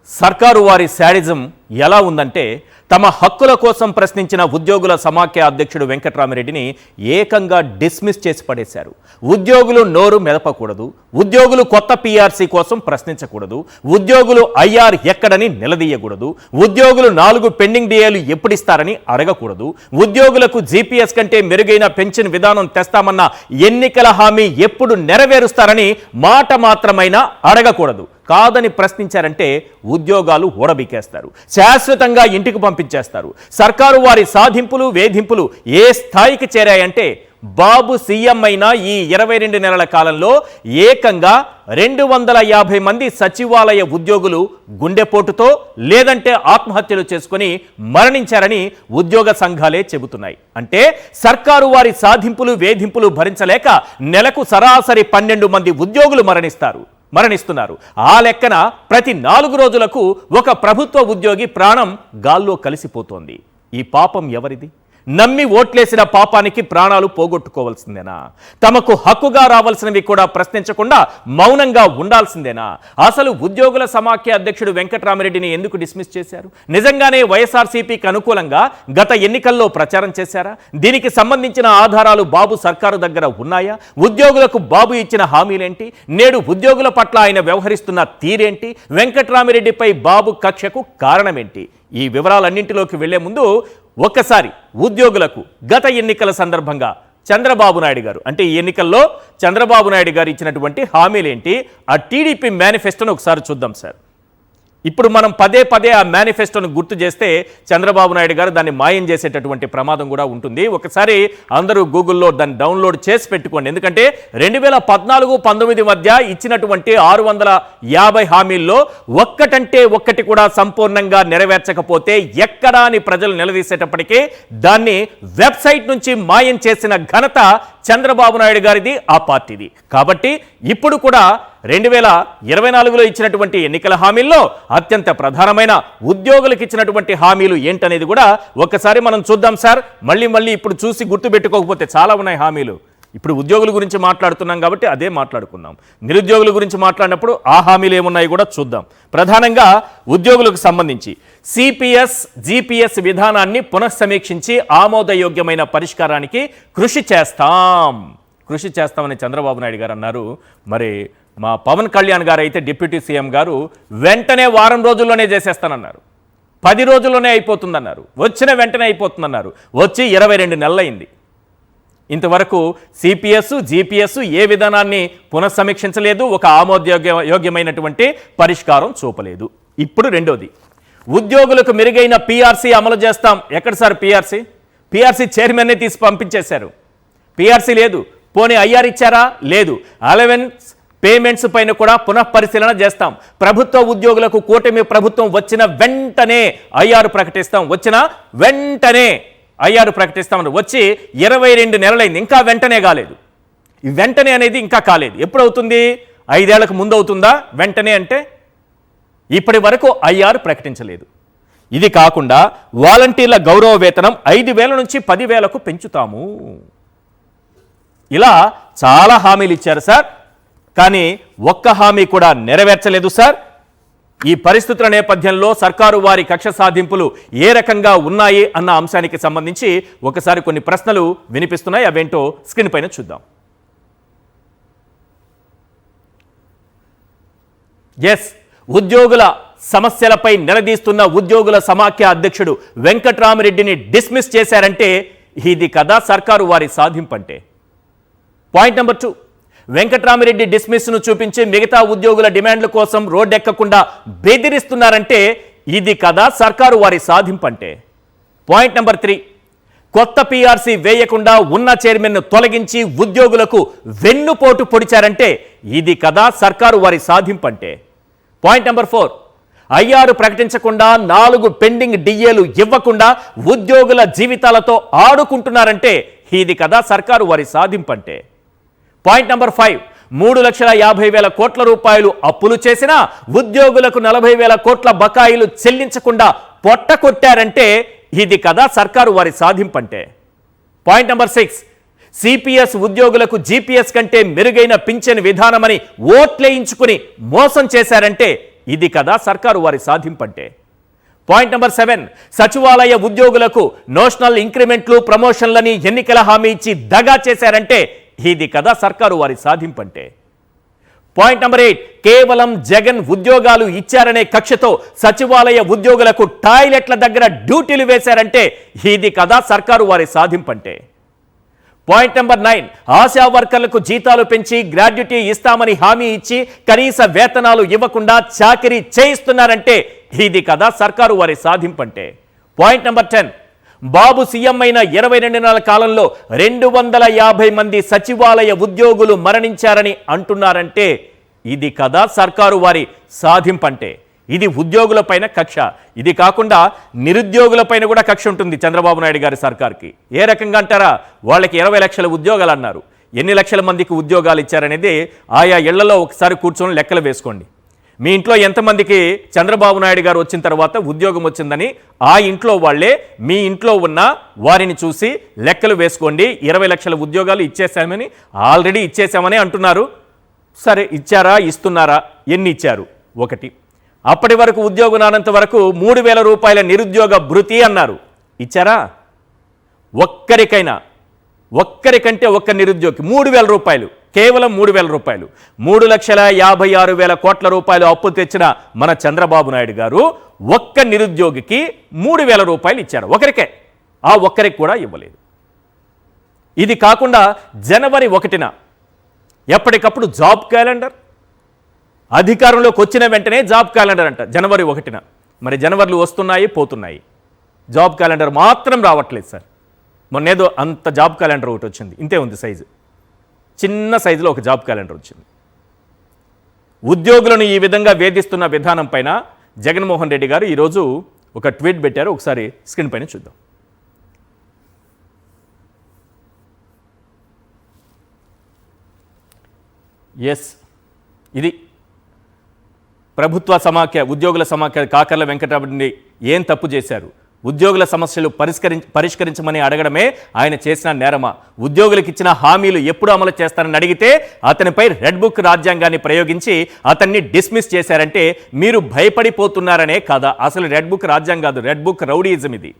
సర్కారు వారి శాడిజం ఎలా ఉందంటే తమ హక్కుల కోసం ప్రశ్నించిన ఉద్యోగుల సమాఖ్య అధ్యక్షుడు వెంకట్రామిరెడ్డిని ఏకంగా డిస్మిస్ చేసి పడేశారు. ఉద్యోగులు నోరు మెదపకూడదు, ఉద్యోగులు కొత్త పీఆర్సీ కోసం ప్రశ్నించకూడదు, ఉద్యోగులు ఐఆర్ ఎక్కడని నిలదీయకూడదు, ఉద్యోగులు 4 పెండింగ్ డిఏలు ఎప్పుడిస్తారని అడగకూడదు, ఉద్యోగులకు జీపీఎస్ కంటే మెరుగైన పెన్షన్ విధానం తెస్తామన్న ఎన్నికల హామీ ఎప్పుడు నెరవేరుస్తారని మాట మాత్రమైనా అడగకూడదు. కాదని ప్రశ్నించారంటే ఉద్యోగాలు ఊడబికేస్తారు, శాశ్వతంగా ఇంటికి పంపించేస్తారు. సర్కారు వారి సాధింపులు వేధింపులు ఏ స్థాయికి చేరాయంటే బాబు సీఎం అయిన ఈ 22 నెలల కాలంలో ఏకంగా 250 మంది సచివాలయ ఉద్యోగులు గుండెపోటుతో లేదంటే ఆత్మహత్యలు చేసుకుని మరణించారని ఉద్యోగ సంఘాలే చెబుతున్నాయి. అంటే సర్కారు వారి సాధింపులు వేధింపులు భరించలేక నెలకు సరాసరి 12 మంది ఉద్యోగులు మరణిస్తున్నారు. ఆ లెక్కన ప్రతి 4 రోజులకు ఒక ప్రభుత్వ ఉద్యోగి ప్రాణం గాల్లో కలిసిపోతోంది. ఈ పాపం ఎవరిది? నమ్మి ఓట్లేసిన పాపానికి ప్రాణాలు పోగొట్టుకోవాల్సిందేనా? తమకు హక్కుగా రావాల్సినవి కూడా ప్రశ్నించకుండా మౌనంగా ఉండాల్సిందేనా? అసలు ఉద్యోగుల సమాఖ్య అధ్యక్షుడు వెంకట్రామిరెడ్డిని ఎందుకు డిస్మిస్ చేశారు? నిజంగానే వైఎస్ఆర్సీపీకి అనుకూలంగా గత ఎన్నికల్లో ప్రచారం చేశారా? దీనికి సంబంధించిన ఆధారాలు బాబు సర్కారు దగ్గర ఉన్నాయా? ఉద్యోగులకు బాబు ఇచ్చిన హామీలేంటి? నేడు ఉద్యోగుల పట్ల ఆయన వ్యవహరిస్తున్న తీరేంటి? వెంకట్రామిరెడ్డిపై బాబు కక్షకు కారణమేంటి? ఈ వివరాలన్నింటిలోకి వెళ్లే ముందు ఒక్కసారి ఉద్యోగులకు గత ఎన్నికల సందర్భంగా చంద్రబాబు నాయుడు గారు అంటే ఈ ఎన్నికల్లో చంద్రబాబు నాయుడు గారు ఇచ్చినటువంటి హామీలేంటి, ఆ టీడీపీ మేనిఫెస్టోను ఒకసారి చూద్దాం సార్. ఇప్పుడు మనం పదే ఆ మేనిఫెస్టోను గుర్తు చేస్తే చంద్రబాబు నాయుడు గారు దాన్ని మాయం చేసేటటువంటి ప్రమాదం కూడా ఉంటుంది. ఒకసారి అందరూ గూగుల్లో దాన్ని డౌన్లోడ్ చేసి పెట్టుకోండి. ఎందుకంటే 2014-19 మధ్య ఇచ్చినటువంటి 650 హామీల్లో ఒక్కటంటే ఒక్కటి కూడా సంపూర్ణంగా నెరవేర్చకపోతే ఎక్కడా అని ప్రజలు నిలదీసేటప్పటికీ దాన్ని వెబ్సైట్ నుంచి మాయం చేసిన ఘనత చంద్రబాబు నాయుడు గారిది, ఆ పార్టీది. కాబట్టి ఇప్పుడు కూడా 2024లో ఇచ్చినటువంటి ఎన్నికల హామీల్లో అత్యంత ప్రధానమైన ఉద్యోగులకు ఇచ్చినటువంటి హామీలు ఏంటనేది కూడా ఒక్కసారి మనం చూద్దాం సార్. మళ్ళీ ఇప్పుడు చూసి గుర్తుపెట్టుకోకపోతే చాలా ఉన్నాయి హామీలు. ఇప్పుడు ఉద్యోగుల గురించి మాట్లాడుతున్నాం కాబట్టి అదే మాట్లాడుకుందాం. నిరుద్యోగుల గురించి మాట్లాడినప్పుడు ఆ హామీలు ఏమున్నాయి కూడా చూద్దాం. ప్రధానంగా ఉద్యోగులకు సంబంధించి సిపిఎస్ జీపీఎస్ విధానాన్ని పునఃసమీక్షించి ఆమోదయోగ్యమైన పరిష్కారానికి కృషి చేస్తామని చంద్రబాబు నాయుడు గారు అన్నారు. మరి మా పవన్ కళ్యాణ్ గారు అయితే డిప్యూటీ సీఎం గారు వెంటనే వారం రోజుల్లోనే చేసేస్తానన్నారు, 10 రోజుల్లోనే అయిపోతుందన్నారు, వచ్చిన వెంటనే అయిపోతుందన్నారు. వచ్చి 22 నెలలైంది. ఇంతవరకు సిపిఎస్ జీపీఎస్ ఏ విధానాన్ని పునఃసమీక్షించలేదు, ఒక ఆమోదయోగ్యమైనటువంటి పరిష్కారం చూపలేదు. ఇప్పుడు రెండోది, ఉద్యోగులకు మెరుగైన పీఆర్సీ అమలు చేస్తాం. ఎక్కడ సార్ పీఆర్సీ చైర్మన్నే తీసి పంపించేశారు. పీఆర్సీ లేదు. పోనీ ఐఆర్ ఇచ్చారా? లేదు. అలవెన్స్ పేమెంట్స్ పైన కూడా పునఃపరిశీలన చేస్తాం. ప్రభుత్వ ఉద్యోగులకు కూటమి ప్రభుత్వం వచ్చిన వెంటనే ఐఆర్ ప్రకటిస్తామని వచ్చి 22 నెలలైంది, ఇంకా వెంటనే కాలేదు. ఈ వెంటనే అనేది ఇంకా కాలేదు. ఎప్పుడవుతుంది? 5 ఏళ్లకు ముందు అవుతుందా వెంటనే అంటే? ఇప్పటి వరకు ఐఆర్ ప్రకటించలేదు. ఇది కాకుండా వాలంటీర్ల గౌరవ వేతనం 5,000 నుంచి 10,000కు పెంచుతాము. ఇలా చాలా హామీలు ఇచ్చారు సార్, కానీ ఒక్క హామీ కూడా నెరవేర్చలేదు సార్. ఈ పరిస్థితుల నేపథ్యంలో సర్కారు వారి కక్ష సాధింపులు ఏ రకంగా ఉన్నాయి అన్న అంశానికి సంబంధించి ఒకసారి కొన్ని ప్రశ్నలు వినిపిస్తున్నాయి. అవేంటో స్క్రీన్ పైన చూద్దాం. ఉద్యోగుల సమస్యలపై నిలదీస్తున్న ఉద్యోగుల సమాఖ్య అధ్యక్షుడు వెంకట్రామిరెడ్డిని డిస్మిస్ చేశారంటే ఇది కదా సర్కారు వారి సాధింపంటే. పాయింట్ నెంబర్ 2, వెంకట్రామిరెడ్డి డిస్మిస్ను చూపించి మిగతా ఉద్యోగుల డిమాండ్ల కోసం రోడ్డెక్కకుండా బెదిరిస్తున్నారంటే ఇది కదా సర్కారు వారి సాధింపంటే. పాయింట్ నెంబర్ 3, కొత్త పీఆర్సీ వేయకుండా ఉన్న చైర్మన్ను తొలగించి ఉద్యోగులకు వెన్నుపోటు పొడిచారంటే ఇది కదా సర్కారు వారి సాధింపంటే. పాయింట్ నెంబర్ 4, ఐఆర్ ప్రకటించకుండా 4 పెండింగ్ డిఏలు ఇవ్వకుండా ఉద్యోగుల జీవితాలతో ఆడుకుంటున్నారంటే ఇది కదా సర్కారు వారి సాధింపంటే. పాయింట్ నెంబర్ 5, 3,50,000 కోట్ల రూపాయలు అప్పులు చేసినా ఉద్యోగులకు 40,000 కోట్ల బకాయిలు చెల్లించకుండా పొట్ట కొట్టారంటే ఇది కదా సర్కారు వారి సాధింపంటే. పాయింట్ నెంబర్ 6, సిపిఎస్ ఉద్యోగులకు జీపీఎస్ కంటే మెరుగైన పింఛన్ విధానమని ఓట్లేయించుకుని మోసం చేశారంటే ఇది కదా సర్కారు వారి సాధింపంటే. పాయింట్ నెంబర్ 7, సచివాలయ ఉద్యోగులకు నోషనల్ ఇంక్రిమెంట్లు ప్రమోషన్లని ఎన్నికల హామీ ఇచ్చి దగా చేశారంటే ఇది కదా సర్కారు వారి సాధింపంటే. పాయింట్ నెంబర్ 8, కేవలం జగన్ ఉద్యోగాలు ఇచ్చారనే కక్షతో సచివాలయ ఉద్యోగులకు టాయిలెట్ల దగ్గర డ్యూటీలు వేశారంటే ఇది కదా సర్కారు వారి సాధింపంటే. పాయింట్ నెంబర్ 9, ఆశా వర్కర్లకు జీతాలు పెంచి గ్రాడ్యుటీ ఇస్తామని హామీ ఇచ్చి కనీస వేతనాలు ఇవ్వకుండా చాకరీ చేయిస్తున్నారంటే ఇది కదా సర్కారు వారి సాధింపంటే. పాయింట్ నెంబర్ 10, బాబు సీఎం అయిన 22 నెలల కాలంలో 250 మంది సచివాలయ ఉద్యోగులు మరణించారని అంటున్నారంటే ఇది కదా సర్కారు వారి సాధింపంటే. ఇది ఉద్యోగులపైన కక్ష. ఇది కాకుండా నిరుద్యోగులపైన కూడా కక్ష ఉంటుంది చంద్రబాబు నాయుడు గారి సర్కార్కి. ఏ రకంగా అంటారా, వాళ్ళకి 20 లక్షల ఉద్యోగాలు అన్నారు. ఎన్ని లక్షల మందికి ఉద్యోగాలు ఇచ్చారనేది ఆయా ఇళ్లలో ఒకసారి కూర్చొని లెక్కలు వేసుకోండి. మీ ఇంట్లో ఎంతమందికి చంద్రబాబు నాయుడు గారు వచ్చిన తర్వాత ఉద్యోగం వచ్చిందని ఆ ఇంట్లో వాళ్ళే మీ ఇంట్లో ఉన్న వారిని చూసి లెక్కలు వేసుకోండి. 20 లక్షల ఉద్యోగాలు ఇచ్చేసామని ఆల్రెడీ ఇచ్చేసామని అంటున్నారు. సరే, ఇచ్చారా, ఇస్తున్నారా, ఎన్ని ఇచ్చారు? 1. అప్పటి వరకు ఉద్యోగం రానంత వరకు 3,000 రూపాయల నిరుద్యోగ భృతి అన్నారు. ఇచ్చారా? ఒక్కరికంటే ఒక్క నిరుద్యోగి 3,000 రూపాయలు, కేవలం 3,000 రూపాయలు. 3,56,000 కోట్ల రూపాయలు అప్పు తెచ్చిన మన చంద్రబాబు నాయుడు గారు ఒక్క నిరుద్యోగికి 3,000 రూపాయలు ఇచ్చారు. ఒకరికే, ఆ ఒక్కరికి కూడా ఇవ్వలేదు. ఇది కాకుండా జనవరి 1న ఎప్పటికప్పుడు జాబ్ క్యాలెండర్, అధికారంలోకి వచ్చిన వెంటనే జాబ్ క్యాలెండర్ అంట జనవరి 1న. మరి జనవరిలు వస్తున్నాయి, పోతున్నాయి, జాబ్ క్యాలెండర్ మాత్రం రావట్లేదు సార్. మొన్నేదో అంత జాబ్ క్యాలెండర్ ఒకటి వచ్చింది, ఇంతే ఉంది సైజు, చిన్న సైజులో ఒక జాబ్ క్యాలెండర్ వచ్చింది. ఉద్యోగులను ఈ విధంగా వేధిస్తున్న విధానం పైన జగన్మోహన్ రెడ్డి గారు ఈరోజు ఒక ట్వీట్ పెట్టారు. ఒకసారి స్క్రీన్ పైన చూద్దాం. ఎస్, ఇది ప్రభుత్వ సమాఖ్య, ఉద్యోగుల సమాఖ్య కాకర్ల వెంకటరామరెడ్డి ఏం తప్పు చేశారు? ఉద్యోగుల సమస్యలు పరిష్కరించమని అడగడమే ఆయన చేసిన నేరమా? ఉద్యోగులకు ఇచ్చిన హామీలు ఎప్పుడు అమలు చేస్తారని అడిగితే అతనిపై రెడ్ బుక్ రాజ్యాంగాన్ని ప్రయోగించి అతన్ని డిస్మిస్ చేశారంటే మీరు భయపడిపోతున్నారనే కదా. అసలు రెడ్ బుక్ రాజ్యాంగం కాదు, రెడ్ బుక్ రౌడీయిజం. ఇది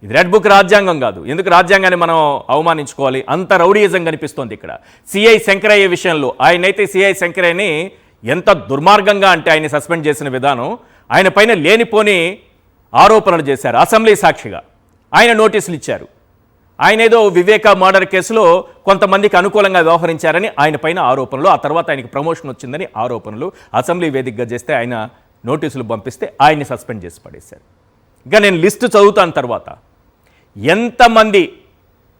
రెడ్ బుక్ రాజ్యాంగం కాదు. ఎందుకు రాజ్యాంగాన్ని మనం అవమానించుకోవాలి? అంత రౌడీయిజం కనిపిస్తోంది ఇక్కడ. సిఐ శంకరయ్య విషయంలో ఆయనైతే సిఐ శంకరయ్యని ఎంత దుర్మార్గంగా అంటే ఆయన సస్పెండ్ చేసిన విధానం, ఆయన పైన లేనిపోని ఆరోపణలు చేశారు. అసెంబ్లీ సాక్షిగా ఆయన నోటీసులు ఇచ్చారు. ఆయన ఏదో వివేక మర్డర్ కేసులో కొంతమందికి అనుకూలంగా వ్యవహరించారని ఆయన పైన ఆరోపణలు, ఆ తర్వాత ఆయనకి ప్రమోషన్ వచ్చిందని ఆరోపణలు అసెంబ్లీ వేదికగా చేస్తే ఆయన నోటీసులు పంపిస్తే ఆయన్ని సస్పెండ్ చేసి పడేశారు. ఇంకా నేను లిస్టు చదువుతాను తర్వాత. ఎంతమంది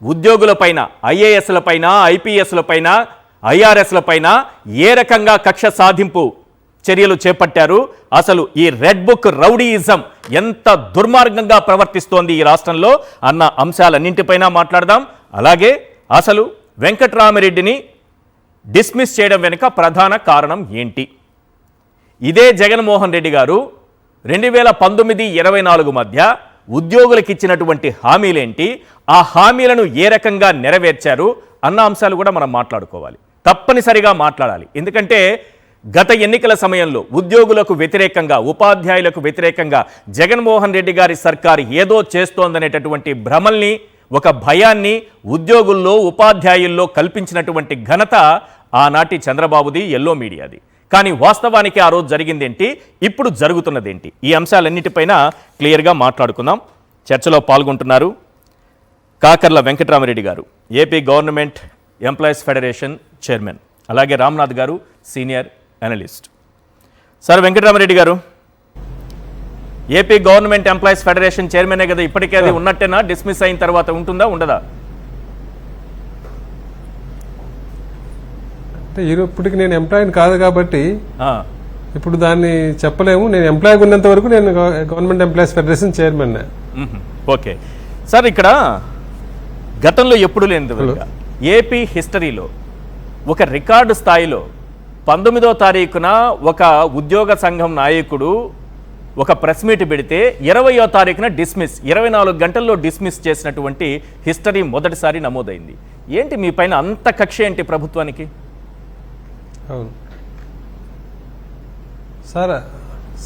ఉద్యోగులపైన, ఐఏఎస్లపైన, ఐపీఎస్లపైన, ఐఆర్ఎస్లపైన ఏ రకంగా కక్ష సాధింపు చర్యలు చేపట్టారు? అసలు ఈ రెడ్ బుక్ రౌడీయిజం ఎంత దుర్మార్గంగా ప్రవర్తిస్తోంది ఈ రాష్ట్రంలో అన్న అంశాలన్నింటిపైన మాట్లాడదాం. అలాగే అసలు వెంకట్రామిరెడ్డిని డిస్మిస్ చేయడం వెనుక ప్రధాన కారణం ఏంటి? ఇదే జగన్మోహన్ రెడ్డి గారు 2019-24 మధ్య ఉద్యోగులకు ఇచ్చినటువంటి హామీలేంటి, ఆ హామీలను ఏ రకంగా నెరవేర్చారు అన్న అంశాలు కూడా మనం మాట్లాడుకోవాలి, తప్పనిసరిగా మాట్లాడాలి. ఎందుకంటే గత ఎన్నికల సమయంలో ఉద్యోగులకు వ్యతిరేకంగా, ఉపాధ్యాయులకు వ్యతిరేకంగా జగన్మోహన్ రెడ్డి గారి సర్కారు ఏదో చేస్తోందనేటటువంటి భ్రమల్ని, ఒక భయాన్ని ఉద్యోగుల్లో, ఉపాధ్యాయుల్లో కల్పించినటువంటి ఘనత ఆనాటి చంద్రబాబుది, ఎల్లో మీడియాది. కానీ వాస్తవానికి ఆ రోజు జరిగిందేంటి, ఇప్పుడు జరుగుతున్నదేంటి, ఈ అంశాలన్నిటిపైన క్లియర్గా మాట్లాడుకుందాం. చర్చలో పాల్గొంటున్నారు కాకర్ల వెంకటరామరెడ్డి గారు, AP government employees federation chairman, అలాగే రామ్నాథ్ గారు, సీనియర్ అనలిస్ట్. సార్ వెంకటరామరెడ్డి గారు, ఏపీ గవర్నమెంట్ ఎంప్లాయీస్ ఫెడరేషన్ చైర్మనే కదా, ఇప్పటికే అది ఉన్నట్టేనా? డిస్మిస్ అయిన తర్వాత ఉంటుందా, ఉండదా? ఇప్పటికి నేను ఎంప్లాయీని కాదు కాబట్టి ఇప్పుడు దాన్ని చెప్పలేము. నేను ఎంప్లాయీ ఉన్నంత వరకు నేను government employees federation chairman. Okay sir, ఇక్కడ గతంలో ఎప్పుడు లేని ఏపీ హిస్టరీలో ఒక రికార్డు స్థాయిలో 19వ తారీఖున ఒక ఉద్యోగ సంఘం నాయకుడు ఒక ప్రెస్ మీట్ పెడితే 20వ తారీఖున డిస్మిస్, 24 గంటల్లో డిస్మిస్ చేసినటువంటి హిస్టరీ మొదటిసారి నమోదైంది. ఏంటి మీ పైన అంత కక్ష ఏంటి ప్రభుత్వానికి? అవును,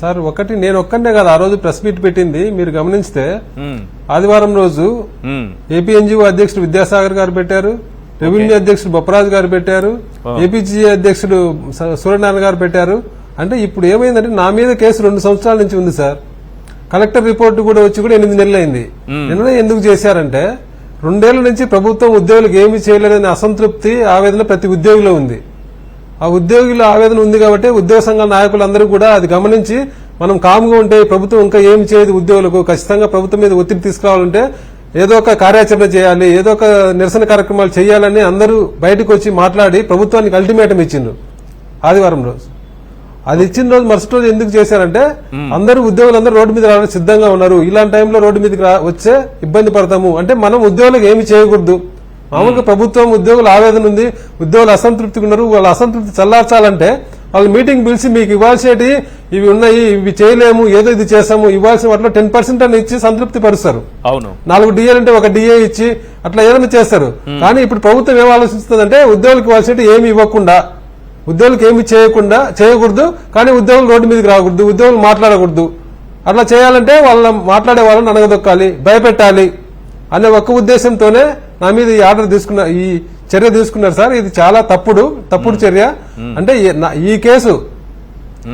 సార్ ఒకటి నేను ఒక్కనే కాదు ఆ రోజు ప్రెస్ మీట్ పెట్టింది. మీరు గమనిస్తే ఆదివారం రోజు ఏపీఎన్జిఓ అధ్యక్షుడు విద్యాసాగర్ గారు పెట్టారు, రెవెన్యూ అధ్యక్షుడు బొప్పరాజు గారు పెట్టారు, ఏపీజీ అధ్యక్షుడు సూర్యనారాయణ గారు పెట్టారు. అంటే ఇప్పుడు ఏమైందంటే నా మీద కేసు 2 సంవత్సరాల నుంచి ఉంది సార్. కలెక్టర్ రిపోర్టు కూడా వచ్చి కూడా 8 నెలలు అయింది. నిన్న ఎందుకు చేశారంటే 2 ఏళ్ల నుంచి ప్రభుత్వం ఉద్యోగులకు ఏమీ చేయలేదనే అసంతృప్తి ఆవేదన ప్రతి ఉద్యోగిలో ఉంది. ఆ ఉద్యోగుల ఆవేదన ఉంది కాబట్టి ఉద్యోగ సంఘాల నాయకులందరూ కూడా అది గమనించి మనం కామ్గా ఉంటే ప్రభుత్వం ఇంకా ఏమి చేయదు ఉద్యోగులకు, ఖచ్చితంగా ప్రభుత్వం మీద ఒత్తిడి తీసుకురావాలంటే ఏదో ఒక కార్యాచరణ చేయాలి, ఏదో ఒక నిరసన కార్యక్రమాలు చేయాలని అందరూ బయటకు వచ్చి మాట్లాడి ప్రభుత్వానికి అల్టిమేటం ఇచ్చిండ్రు ఆదివారం రోజు. అది ఇచ్చిన రోజు మరుసటి రోజు ఎందుకు చేశారంటే అందరూ ఉద్యోగులందరూ రోడ్డు మీద రావడానికి సిద్ధంగా ఉన్నారు, ఇలాంటి టైంలో రోడ్డు మీదకి వచ్చే ఇబ్బంది పడతాము అంటే మనం ఉద్యోగులకు ఏమి చేయకూడదు. మామూలుగా ప్రభుత్వం ఉద్యోగుల ఆవేదన ఉంది, ఉద్యోగులు అసంతృప్తిగా ఉన్నారు, వాళ్ళ అసంతృప్తి చల్లార్చాలంటే వాళ్ళు మీటింగ్ పిలిచి మీకు ఇవ్వాల్సేటి ఇవి ఉన్నాయి, ఇవి చేయలేము, ఏదో ఇది చేసాము, ఇవ్వాల్సిన వాటిలో 10% అని ఇచ్చి సంతృప్తి పరుస్తారు. అవును, 4 డిఏలు అంటే 1 డిఏ ఇచ్చి అట్లా ఏదైనా చేస్తారు. కానీ ఇప్పుడు ప్రభుత్వం ఏం ఆలోచిస్తుందంటే ఉద్యోగులకు ఇవ్వాల్సేటి ఏమి ఇవ్వకుండా, ఉద్యోగులకు ఏమి చేయకూడదు, కానీ ఉద్యోగులు రోడ్డు మీదకి రాకూడదు, ఉద్యోగులు మాట్లాడకూడదు. అట్లా చేయాలంటే మాట్లాడే వాళ్ళని అనగదొక్కాలి, భయపెట్టాలి అనే ఒక్క ఉద్దేశంతోనే నా మీద ఈ ఆర్డర్ ఈ చర్య తీసుకున్నారు సార్. ఇది చాలా తప్పుడు చర్య. అంటే ఈ కేసు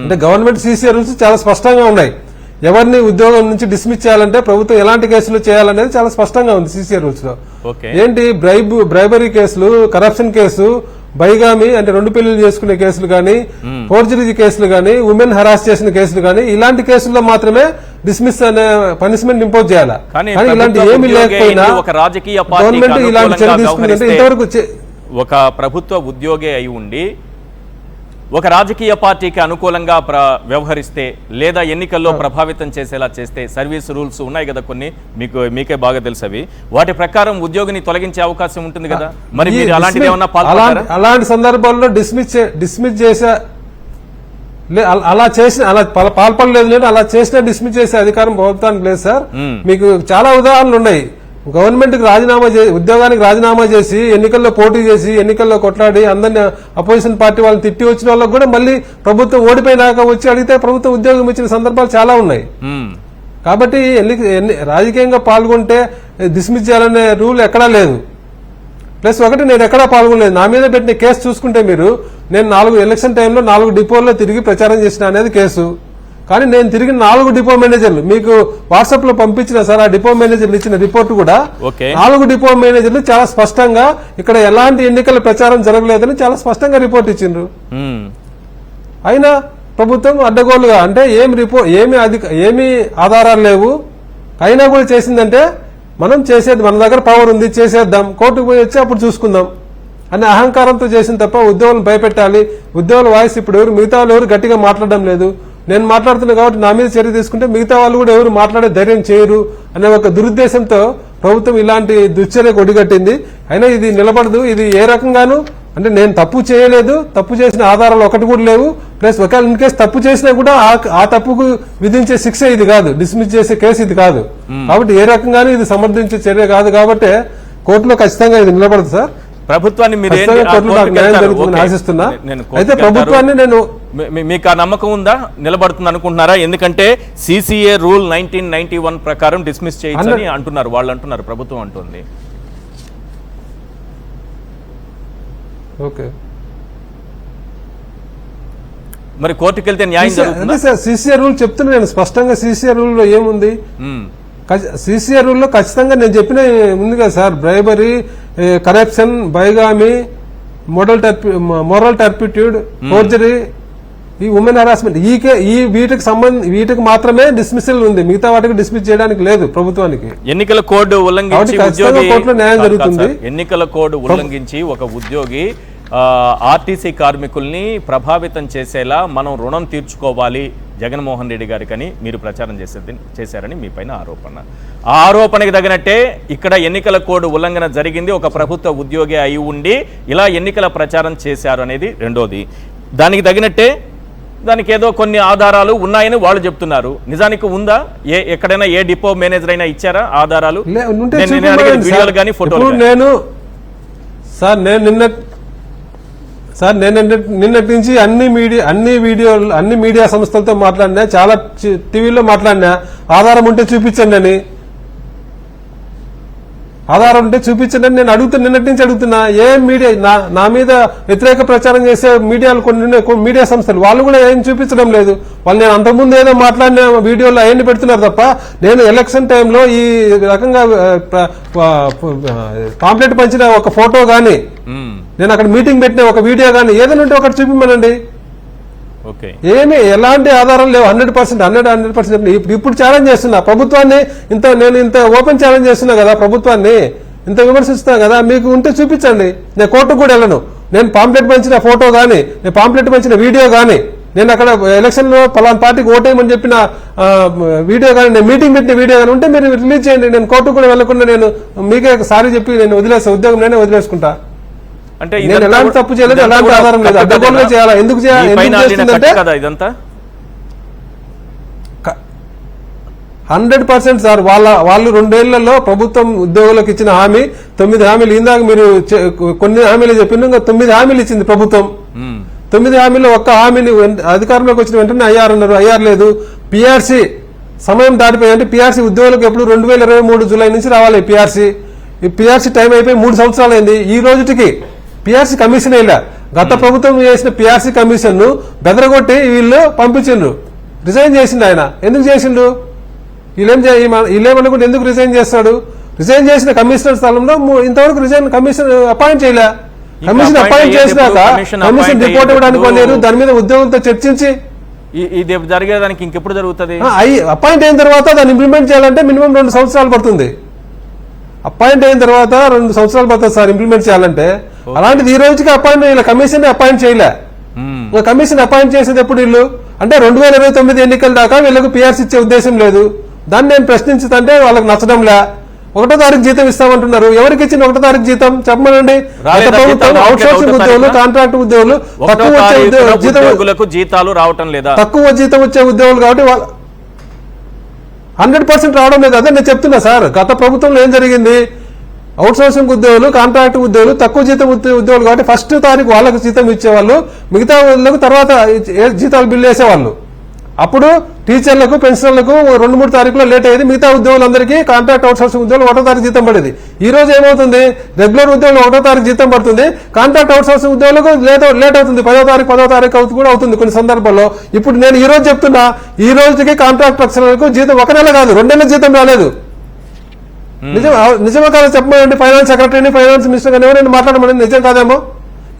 అంటే గవర్నమెంట్ సీసీ రూల్స్ చాలా స్పష్టంగా ఉన్నాయి. ఎవరిని ఉద్యోగం నుంచి డిస్మిస్ చేయాలంటే ప్రభుత్వం ఎలాంటి కేసులు చేయాలనేది చాలా స్పష్టంగా ఉంది సీసీ రూల్స్ లో. ఏంటి బ్రైబరీ కేసులు, కరప్షన్ కేసు, బైగామి అంటే 2 పెళ్లిలు చేసుకునే కేసులు గానీ, ఫోర్జరీ కేసులు గానీ, ఉమెన్ హరాస్ చేసిన కేసులు గానీ ఇలాంటి కేసుల్లో మాత్రమే డిస్మిస్ అనే పనిష్మెంట్ ఇంపోజ్ చేయాలి. కానీ ఇలాంటి ఏమీ లేకపోయినా గవర్నమెంట్ ఇలాంటి చర్య తీసుకుందంటే ఇంతవరకు ఒక ప్రభుత్వ ఉద్యోగి అయి ఉండి ఒక రాజకీయ పార్టీకి అనుకూలంగా వ్యవహరిస్తే లేదా ఎన్నికల్లో ప్రభావితం చేసేలా చేస్తే సర్వీస్ రూల్స్ ఉన్నాయి కదా కొన్ని, మీకే బాగా తెలుసవి, వాటి ప్రకారం ఉద్యోగిని తొలగించే అవకాశం ఉంటుంది కదా. మరి మీరు అలాంటిది ఏమన్నా పాల్గొన్నారా? అలాంటి సందర్భాల్లో డిస్మిస్ చేసే అలా పాల్పడలేదు లేదు, అలా చేసినా డిస్మిస్ చేసే అధికారం ప్రభుత్వానికి లేదు సార్. మీకు చాలా ఉదాహరణలు ఉన్నాయి. గవర్నమెంట్ కి ఉద్యోగానికి రాజీనామా చేసి ఎన్నికల్లో పోటీ చేసి ఎన్నికల్లో కొట్లాడి అందరినీ అపోజిషన్ పార్టీ వాళ్ళని తిట్టి వచ్చిన వాళ్ళకి కూడా మళ్ళీ ప్రభుత్వం ఓడిపోయినాక వచ్చి అడిగితే ప్రభుత్వం ఉద్యోగం ఇచ్చిన సందర్భాలు చాలా ఉన్నాయి. కాబట్టి రాజకీయంగా పాల్గొంటే డిస్మిస్ చేయాలనే రూల్ ఎక్కడా లేదు. ప్లస్ ఒకటి నేను ఎక్కడా పాల్గొనలేదు. నా మీద పెట్టిన కేసు చూసుకుంటే మీరు నేను 4 ఎలక్షన్ టైంలో 4 డిపోల్లో తిరిగి ప్రచారం చేసిన అనేది కేసు. కానీ నేను తిరిగి 4 డిపో మేనేజర్లు మీకు వాట్సాప్ లో పంపించిన సార్, ఆ డిపో మేనేజర్లు ఇచ్చిన రిపోర్ట్ కూడా 4 డిపో మేనేజర్లు చాలా స్పష్టంగా ఇక్కడ ఎలాంటి ఎన్నికల ప్రచారం జరగలేదని చాలా స్పష్టంగా రిపోర్ట్ ఇచ్చిండ్రు. అయినా ప్రభుత్వం అడ్డగోలుగా అంటే ఏమి ఆధారాలు లేవు అయినా కూడా చేసిందంటే మనం చేసేది, మన దగ్గర పవర్ ఉంది చేసేద్దాం, కోర్టుకు పోయి వచ్చి అప్పుడు చూసుకుందాం అనే అహంకారంతో చేసిన తప్ప ఉద్యోగులను భయపెట్టాలి, ఉద్యోగుల వాయిస్ ఇప్పుడు మిగతా వాళ్ళు ఎవరు గట్టిగా మాట్లాడడం లేదు. నేను మాట్లాడుతున్నా కాబట్టి నా మీద చర్య తీసుకుంటే మిగతా వాళ్ళు కూడా ఎవరు మాట్లాడే ధైర్యం చేయరు అనే ఒక దురుద్దేశంతో ప్రభుత్వం ఇలాంటి దుశ్చర్యకు ఒడిగట్టింది. అయినా ఇది నిలబడదు. ఇది ఏ రకంగానూ అంటే నేను తప్పు చేయలేదు, తప్పు చేసిన ఆధారాలు ఒకటి కూడా లేవు. ప్లస్ ఒకవేళ ఇన్ కేసు తప్పు చేసినా కూడా ఆ తప్పుకు విధించే శిక్ష ఇది కాదు, డిస్మిస్ చేసే కేసు ఇది కాదు. కాబట్టి ఏ రకంగానూ ఇది సమర్థించే చర్య కాదు. కాబట్టి కోర్టులో ఖచ్చితంగా ఇది నిలబడదు సార్. ప్రభుత్వాన్ని ఆశిస్తున్నా. అయితే ప్రభుత్వాన్ని నేను మీకు ఆ నమ్మకం ఉందా, నిలబడుతుంది అనుకుంటున్నారా? ఎందుకంటే సిసిఏ రూల్ 1991 ప్రకారం డిస్మిస్ చేయొచ్చని అంటున్నారు, వాళ్ళు అంటున్నారు, ప్రభుత్వం అంటుంది. ఓకే, మరి కోర్టుకు వెళ్తే న్యాయం జరుగుతుందా? సిసిఏ రూల్ చెప్తున్నా నేను స్పష్టంగా. సిసిఏ రూల్ లో ఏముంది? సిసిఏ రూల్లో ఖచ్చితంగా నేను చెప్పిన ఉంది కదా sir, bribery, corruption, bigamy, moral turpitude, forgery, ఈ ఉమెన్ హరాస్మెంట్, వీటికి మాత్రమే డిస్మిసల్ ఉంది, మిగతా వాటికి డిస్మిస్ చేయడానికి లేదు ప్రభుత్వానికి. ఎన్నికల కోడ్ ఉల్లంఘించి కోర్టులో న్యాయం జరుగుతుంది. ఎన్నికల కోడ్ ఉల్లంఘించి ఒక ఉద్యోగి ఆర్టీసీ కార్మికుల్ని ప్రభావితం చేసేలా మనం రుణం తీర్చుకోవాలి జగన్మోహన్ రెడ్డి గారికని మీరు ప్రచారం చేశారని మీ పైన ఆరోపణ. ఆ ఆరోపణకి తగినట్టే ఇక్కడ ఎన్నికల కోడ్ ఉల్లంఘన జరిగింది, ఒక ప్రభుత్వ ఉద్యోగి అయి ఉండి ఇలా ఎన్నికల ప్రచారం చేశారు అనేది రెండోది. దానికి తగినట్టే దానికి ఏదో కొన్ని ఆధారాలు ఉన్నాయని వాళ్ళు చెప్తున్నారు. నిజానికి ఉందా? ఎక్కడైనా ఏ డిపో మేనేజర్ అయినా ఇచ్చారా ఆధారాలు? వీడియోలు కానీ ఫోటోలు? నేను నిన్న సార్ నేను నిన్నటి నుంచి అన్ని మీడియా సంస్థలతో మాట్లాడినా, చాలా టీవీలో మాట్లాడినా, ఆధారం ఉంటే చూపించండి అని. ఆధారం ఉంటే చూపించండి అని నేను నిన్నటి నుంచి అడుగుతున్నా. ఏం మీడియా నా మీద వ్యతిరేక ప్రచారం చేసే మీడియాలు కొన్ని మీడియా సంస్థలు వాళ్ళు కూడా ఏం చూపించడం లేదు. వాళ్ళు నేను అంతకుముందు ఏదో మాట్లాడిన వీడియోలో అవన్నీ పెడుతున్నారు తప్ప, నేను ఎలక్షన్ టైంలో ఈ రకంగా పాంప్లెట్ పంచిన ఒక ఫోటో గానీ, నేను అక్కడ మీటింగ్ పెట్టిన ఒక వీడియో గానీ ఏదైనా ఉంటే ఒకటి చూపిమనండి. ఏమి ఎలాంటి ఆధారం లేవు. 100% ఇప్పుడు ఛాలెంజ్ చేస్తున్నా ప్రభుత్వాన్ని. నేను ఇంత ఓపెన్ ఛాలెంజ్ చేస్తున్నా కదా ప్రభుత్వాన్ని, ఇంత విమర్శిస్తున్నా కదా, మీకు ఉంటే చూపించండి. నేను కోర్టుకు కూడా వెళ్ళను. నేను పాంప్లెట్ పంచిన ఫోటో గానీ, నేను పాంప్లెట్ పంచిన వీడియో గానీ, నేను అక్కడ ఎలక్షన్ లో పలానా పార్టీకి ఓటేయమని చెప్పిన వీడియో కానీ, నేను మీటింగ్ పెట్టిన వీడియో కానీ ఉంటే మీరు రిలీజ్ చేయండి. నేను కోర్టుకు కూడా వెళ్లకుండా నేను మీకే సారీ చెప్పి నేను ఉద్యోగం నేనే వదిలేసుకుంటా. అంటే నేను ఎలాంటి తప్పు చేయలేదు, ఎలాంటి ఆధారం లేదు. అడ్డగోలుగా చేయాలా? ఎందుకు చేస్తుందంటే 100% సార్. వాళ్ళు 2 ఏళ్లలో ప్రభుత్వం ఉద్యోగులకు ఇచ్చిన హామీ 9 హామీలు. ఇందాక మీరు కొన్ని హామీలు చెప్పిన 9 హామీలు ఇచ్చింది ప్రభుత్వం. 9 హామీలో ఒక్క హామీని అధికారంలోకి వచ్చిన వెంటనే అయ్యారన్నారు. అయ్యారు లేదు. పిఆర్సీ సమయం దాటిపోయిందంటే పిఆర్సీ ఉద్యోగులకు ఎప్పుడు 2023 జూలై నుంచి రావాలి పిఆర్సీ. ఈ పిఆర్సీ టైం అయిపోయి 3 సంవత్సరాలు అయింది. ఈ రోజుకి పిఆర్సీ కమిషన్ ఇలా గత ప్రభుత్వం చేసిన పిఆర్సీ కమిషన్ ను బెదరగొట్టి వీళ్ళు పంపించిండ్రు. రిజైన్ చేసిండు ఆయన. ఎందుకు చేసిండు? వీళ్ళేమనుకుంటే ఎందుకు రిజైన్ చేస్తాడు? రిజైన్ చేసిన కమిషనర్ స్థలంలో ఇంతవరకు కమిషన్ అపాయింట్ చేయలే. కమిషన్ అపాయింట్ చేసినాక కమిషన్ రిపోర్ట్ ఇవ్వడానికి పోలేరు. దాని మీద ఉద్యోగులతో చర్చించి ఇది జరిగేదానికి ఇంకెప్పుడు జరుగుతుంది? అపాయింట్ అయిన తర్వాత దాన్ని ఇంప్లిమెంట్ చేయాలంటే మినిమం 2 సంవత్సరాలు పడుతుంది. అపాయింట్ అయిన తర్వాత 2 సంవత్సరాలు పడుతుంది సార్ ఇంప్లిమెంట్ చేయాలంటే. అలాంటిది ఈ రోజుకి కమిషన్ అపాయింట్ చేయలే. కమిషన్ అపాయింట్ చేసేది ఎప్పుడు వీళ్ళు అంటే 2029 ఎన్నికల దాకా వీళ్ళకు పిఆర్సీ ఇచ్చే ఉద్దేశం లేదు. దాన్ని నేను ప్రశ్నించుతుంటే వాళ్ళకి నచ్చడంలే. 1వ తారీఖు జీతం ఇస్తామంటున్నారు. ఎవరికి ఇచ్చిన 1వ తారీఖు జీతం చెప్పమనండి. అవుట్ సోర్సింగ్ ఉద్యోగులు, కాంట్రాక్ట్ ఉద్యోగులు, జీతాలు రావటం లేదా, తక్కువ జీతం వచ్చే ఉద్యోగులు కాబట్టి 100% రావడం లేదు. అదే నేను చెప్తున్నా సార్. గత ప్రభుత్వంలో ఏం జరిగింది? అవుట్ సోర్సింగ్ ఉద్యోగులు, కాంట్రాక్ట్ ఉద్యోగులు, తక్కువ జీతం ఉద్యోగులు కాబట్టి 1వ తారీఖు వాళ్ళకు జీతం ఇచ్చేవాళ్ళు, మిగతా వాళ్ళకు తర్వాత జీతాలు బిల్లు వేసేవాళ్ళు. అప్పుడు టీచర్లకు, పెన్షనర్లకు 2-3 తారీఖులో లేట్ అయ్యేది. మిగతా ఉద్యోగులందరికీ కాంట్రాక్ట్ అవుట్ సోర్సింగ్ ఉద్యోగులు 1వ తారీఖు జీతం పడేది. ఈ రోజు ఏమవుతుంది? రెగ్యులర్ ఉద్యోగులు 1వ తారీఖు జీతం పడుతుంది. కాంట్రాక్ట్ అవుట్ సోర్సింగ్ ఉద్యోగులకు లేట్ అవుతుంది. 10వ తారీఖు కూడా అవుతుంది కొన్ని సందర్భాల్లో. ఇప్పుడు నేను ఈ రోజు చెప్తున్నా, ఈ రోజుకి కాంట్రాక్ట్ పక్షులకు జీతం 1 నెల కాదు 2 నెలల జీతం రాలేదు. నిజమే కాదు చెప్పమండి. ఫైనాన్స్ సెక్రటరీని, ఫైనాన్స్ మినిస్టర్ గానీ ఎవరైనా మాట్లాడమని నిజం కాదేమో.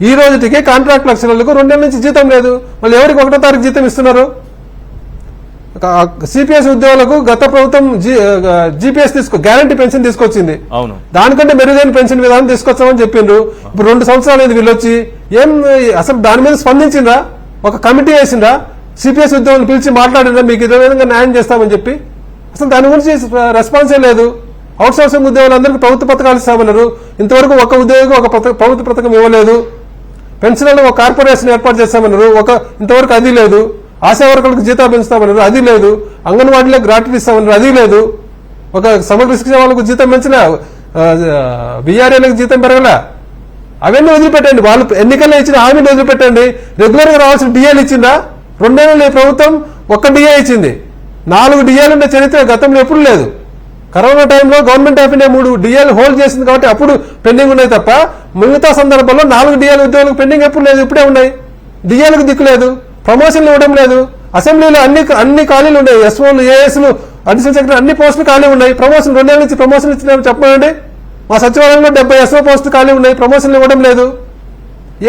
ఈ రోజుకి కాంట్రాక్ట్ లక్షలకు 2 నెలల నుంచి జీతం లేదు. మళ్ళీ ఎవరికి 1వ తారీఖు జీతం ఇస్తున్నారు? సిపిఎస్ ఉద్యోగులకు గత ప్రభుత్వం జీపీఎస్ గ్యారంటీ పెన్షన్ తీసుకొచ్చింది. దానికంటే మెరుగైన పెన్షన్ విధానం తీసుకొచ్చామని చెప్పిండ్రు. ఇప్పుడు 2 సంవత్సరాలు అయింది వీళ్ళొచ్చి. ఏం అసలు దాని మీద స్పందించిందా? ఒక కమిటీ వేసిందా? సిపిఎస్ ఉద్యోగులు పిలిచి మాట్లాడిందా మీకు ఇదే విధంగా న్యాయం చేస్తామని చెప్పి? అసలు దాని గురించి రెస్పాన్సే లేదు. అవుట్ సోర్సింగ్ ఉద్యోగులందరికీ ప్రభుత్వ పథకాలు ఇస్తామన్నారు. ఇంతవరకు ఒక ఉద్యోగికి ఒక ప్రభుత్వ పథకం ఇవ్వలేదు. పెన్షన్లలో ఒక కార్పొరేషన్ ఏర్పాటు చేస్తామన్నారు. ఇంతవరకు అది లేదు. ఆశా వర్కర్లకు జీతాలు పెంచుతామన్నారు. అది లేదు. అంగన్వాడీలకు గ్రాట్యుటీ ఇస్తామన్నారు. అది లేదు. ఒక సమగ్ర శిక్ష వాళ్ళకు జీతం పెంచినా, బీఆర్ఏలకు జీతం పెరగల. అవన్నీ వదిలిపెట్టండి. వాళ్ళు ఎన్నికల్లో ఇచ్చిన హామీలు వదిలిపెట్టండి. రెగ్యులర్ గా రావాల్సిన డిఏలు ఇచ్చిందా? 2 ఏళ్ళు ప్రభుత్వం 1 డిఏ ఇచ్చింది. 4 డిఏలు ఉండే చరిత్ర గతంలో ఎప్పుడు లేదు. కరోనా టైంలో గవర్నమెంట్ ఆఫ్ ఇండియా 3 డిఏలు హోల్డ్ చేసింది కాబట్టి అప్పుడు పెండింగ్ ఉన్నాయి తప్ప మిగతా సందర్భంలో 4 డిఏలు ఉద్యోగులకు పెండింగ్ ఎప్పుడు లేదు. ఇప్పుడే ఉన్నాయి. డిఏలకు దిక్కు లేదు. ప్రమోషన్లు ఇవ్వడం లేదు. అసెంబ్లీలో అన్ని ఖాళీలు ఉన్నాయి. ఎస్ఓలు, ఏఎస్లు, అడిషనల్ సెక్రటరీ అన్ని పోస్టులు ఖాళీ ఉన్నాయి. ప్రమోషన్ 2 ఏళ్ళ నుంచి ప్రమోషన్ ఇచ్చిన చెప్పండి. మా సచివాలయంలో 70 ఎస్ఓ పోస్టులు ఖాళీ ఉన్నాయి. ప్రమోషన్లు ఇవ్వడం లేదు.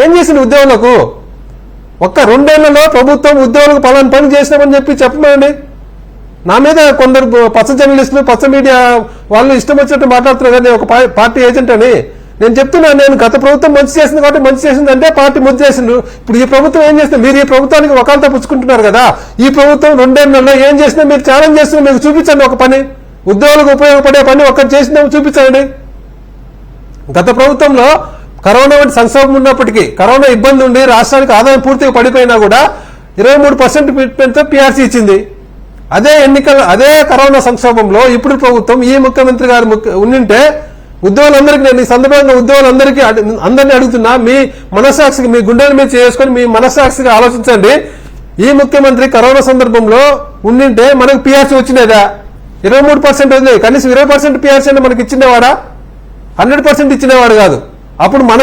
ఏం చేసింది ఉద్యోగులకు? 2 ఏళ్లలో ప్రభుత్వం ఉద్యోగులకు పలానా పని చేసినామని చెప్పమనండి. నా మీద కొందరు పచ్చ జర్నలిస్టులు, పచ్చ మీడియా వాళ్ళు ఇష్టం వచ్చినట్టు మాట్లాడుతున్నారు కానీ ఒక పార్టీ ఏజెంట్ అని. నేను చెప్తున్నా, నేను గత ప్రభుత్వం మంచి చేసింది కాబట్టి మంచి చేసిందంటే పార్టీ ముద్దు చేసిండ్రు. ఇప్పుడు ఈ ప్రభుత్వం ఏం చేస్తుంది? మీరు ఈ ప్రభుత్వానికి వకాలతో పుచ్చుకుంటున్నారు కదా. ఈ ప్రభుత్వం 2 ఏళ్లలో ఏం చేసినా మీరు ఛాలెంజ్ చేస్తున్నారు. మీకు చూపించండి ఒక పని, ఉద్యోగులకు ఉపయోగపడే పని ఒక్కటి చేసిందేమో చూపించండి. గత ప్రభుత్వంలో కరోనా వంటి సంక్షోభం ఉన్నప్పటికీ, కరోనా ఇబ్బంది ఉండి రాష్ట్రానికి ఆదాయం పూర్తిగా పడిపోయినా కూడా 23% పిఆర్సీ ఇచ్చింది. అదే కరోనా సంక్షోభంలో ఇప్పుడు ప్రభుత్వం ఈ ముఖ్యమంత్రి గారు ఉండింటే ఉద్యోగులందరికీ నేను ఈ సందర్భంగా ఉద్యోగులందరికీ అందరినీ అడుగుతున్నా, మీ మనస్సాక్షికి, మీ గుండెల మీద చేసుకొని మీ మనస్సాక్షిగా ఆలోచించండి. ఈ ముఖ్యమంత్రి కరోనా సందర్భంలో ఉండింటే మనకు పిఆర్సీ వచ్చినదా? 23% వదిలేదు, కనీసం 20% పిఆర్సీ అంటే మనకి ఇచ్చినవాడా? 100% ఇచ్చినవాడు కాదు. అప్పుడు మన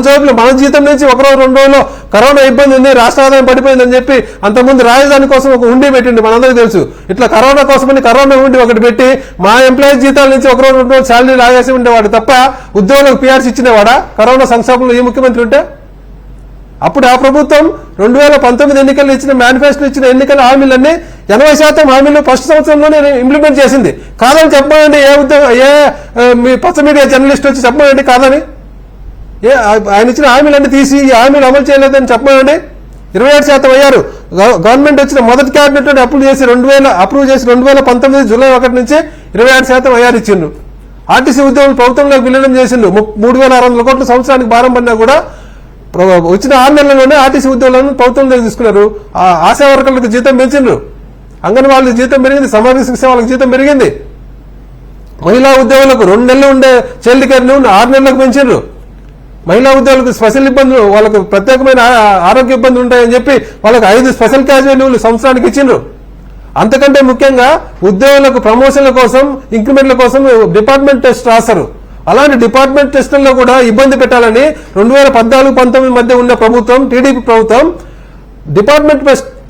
జోబులో మన జీతం నుంచి ఒక రోజు 2 రోజుల్లో కరోనా ఇబ్బంది ఉంది, రాష్ట్ర ఆదాయం పడిపోయిందని చెప్పి అంతకుముందు రాజధాని కోసం ఒక ఉండి పెట్టిండి, మనందరికీ తెలుసు. ఇట్లా కరోనా కోసమని కరోనా ఉండి ఒకటి పెట్టి మా ఎంప్లాయీ జీతాల నుంచి ఒక రోజు 2 రోజులు శాలరీ లాగేసి ఉండేవాడు తప్ప ఉద్యోగులకు పిఆర్సీ ఇచ్చినవాడా కరోనా సంక్షోభంలో ఈ ముఖ్యమంత్రి ఉంటే? అప్పుడు ఆ ప్రభుత్వం 2019 ఎన్నికల్లో ఇచ్చిన మేనిఫెస్టో ఇచ్చిన ఎన్నికల హామీలన్నీ 80% హామీలు ఫస్ట్ సంవత్సరంలోనే ఇంప్లిమెంట్ చేసింది. కాదని చెప్పమండి, మీ పచ్చ మీడియా జర్నలిస్ట్ వచ్చి చెప్పమండి కాదని. ఆయన ఇచ్చిన హామీలన్నీ తీసి ఈ హామీలు అమలు చేయలేదని చెప్పమండి. 27% అయ్యారు. గవర్నమెంట్ వచ్చిన మొదటి క్యాబినెట్ అప్రూవ్ చేసి 2019 జూలై 1 నుంచి 27% అయ్యారు ఇచ్చిండ్రు. ఆర్టీసీ ఉద్యోగులు ప్రభుత్వంలోకి విలీనం చేసిండ్రు. 3600 కోట్ల సంవత్సరానికి భారం పడినా కూడా వచ్చిన 6 నెలల్లోనే ఆర్టీసీ ఉద్యోగులను ప్రభుత్వంలోకి తీసుకున్నారు. ఆశా వర్కర్లకు జీతం పెంచిండ్రు, అంగన్వాడీలకు జీతం పెరిగింది, సమగ్ర శిక్ష వాళ్ళకి జీతం పెరిగింది. మహిళా ఉద్యోగులకు 2 నెలలు ఉండే చైల్డ్ కేర్ ను 6 నెలలకు పెంచిండ్రు. మహిళా ఉద్యోగులకు స్పెషల్ ఇబ్బందులు, వాళ్ళకు ప్రత్యేకమైన ఆరోగ్య ఇబ్బందులు ఉంటాయని చెప్పి వాళ్ళకి 5 స్పెషల్ క్యాజువల్ లీవ్లు సంవత్సరానికి ఇచ్చిండ్రు. అంతకంటే ముఖ్యంగా ఉద్యోగులకు ప్రమోషన్ల కోసం, ఇంక్రిమెంట్ల కోసం డిపార్ట్మెంట్ టెస్ట్ రాస్తారు. అలాంటి డిపార్ట్మెంట్ టెస్టుల్లో కూడా ఇబ్బంది పెట్టాలని 2014-19 మధ్య ఉన్న ప్రభుత్వం, టీడీపీ ప్రభుత్వం డిపార్ట్మెంట్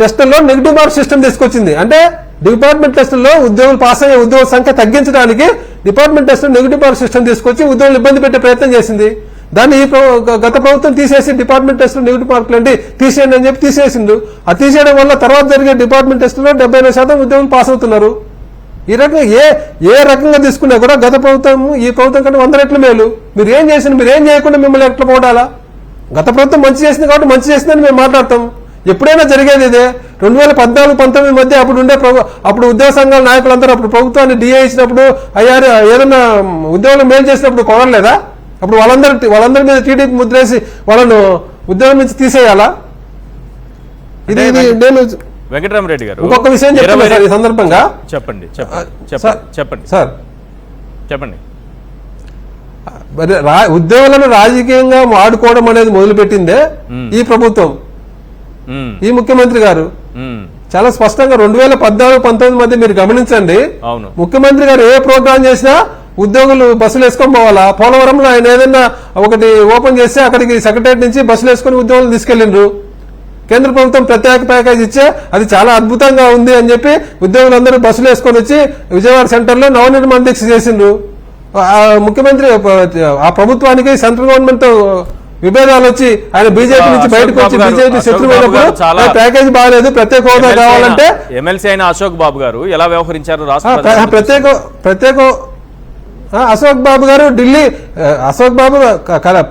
టెస్టుల్లో నెగిటివ్ మార్క్ సిస్టమ్ తీసుకొచ్చింది. అంటే డిపార్ట్మెంట్ టెస్టుల్లో ఉద్యోగులు పాస్ అయ్యే ఉద్యోగుల సంఖ్య తగ్గించడానికి డిపార్ట్మెంట్ టెస్టులో నెగిటివ్ మార్క్ సిస్టమ్ తీసుకొచ్చి ఉద్యోగులు ఇబ్బంది పెట్టే ప్రయత్నం చేసింది. దాన్ని గత ప్రభుత్వం తీసేసి డిపార్ట్మెంట్ టెస్టులు నెగిటివ్ మార్కులు అంటే తీసేయండి అని చెప్పి తీసేసిండు. ఆ తీసేయడం వల్ల తర్వాత జరిగే డిపార్ట్మెంట్ టెస్టులో 75% ఉద్యోగులు పాస్ అవుతున్నారు. ఈ రకంగా ఏ రకంగా తీసుకున్నా కూడా గత ప్రభుత్వం ఈ ప్రభుత్వం కంటే 100 రెట్లు మేలు. మీరు ఏం చేయకుండా మిమ్మల్ని ఎట్లా పోవడాలా? గత ప్రభుత్వం మంచి చేసింది కాబట్టి మంచి చేసిందని మేము మాట్లాడతాం. ఎప్పుడైనా జరిగేది ఇదే. 2014-19 మధ్య అప్పుడు ఉద్యోగ సంఘాల నాయకులందరూ అప్పుడు ప్రభుత్వాన్ని డిఏ ఇచ్చినప్పుడు అయ్యారు, ఏదన్నా ఉద్యోగులు మేలు చేసినప్పుడు కొనలేదా? అప్పుడు వాళ్ళందరి మీద టీడీపీ ముద్రేసి వాళ్ళను ఉద్యోగం నుంచి తీసేయాలా? ఇది నేను వెంకటరామరెడ్డి గారు ఇంకొక విషయం చెప్తున్నా సార్ ఈ సందర్భంగా. చెప్పండి ఉద్యోగులను రాజకీయంగా వాడుకోవడం అనేది మొదలుపెట్టిందే ఈ ప్రభుత్వం, ఈ ముఖ్యమంత్రి గారు. చాలా స్పష్టంగా 2014-19 మధ్య మీరు గమనించండి. ముఖ్యమంత్రి గారు ఏ ప్రోగ్రాం చేసినా ఉద్యోగులు బస్సులు వేసుకొని పోవాలా. పోలవరంలో ఆయన ఏదైనా ఒకటి ఓపెన్ చేస్తే అక్కడికి సెక్రటరియట్ నుంచి బస్సులు వేసుకొని ఉద్యోగులు తీసుకెళ్లిండ్రు. కేంద్ర ప్రభుత్వం ప్రత్యేక ప్యాకేజ్ ఇచ్చే అది చాలా అద్భుతంగా ఉంది అని చెప్పి ఉద్యోగులందరూ బస్సులు వేసుకొని వచ్చి విజయవాడ సెంటర్లో నవనిర్మాణ దీక్ష చేసిండ్రు. ముఖ్యమంత్రి ఆ ప్రభుత్వానికి సెంట్రల్ గవర్నమెంట్ విభేదాలు వచ్చి ఆయన బీజేపీ నుంచి బయటకు వచ్చి బీజేపీ శత్రువైనప్పుడు ప్యాకేజ్ బాగాలేదు, ప్రత్యేక హోదా కావాలంటే ఎమ్మెల్సీ అయిన అశోక్ బాబు గారు ఎలా వ్యవహరించారు? ప్రత్యేక అశోక్ బాబు గారు ఢిల్లీ, అశోక్ బాబు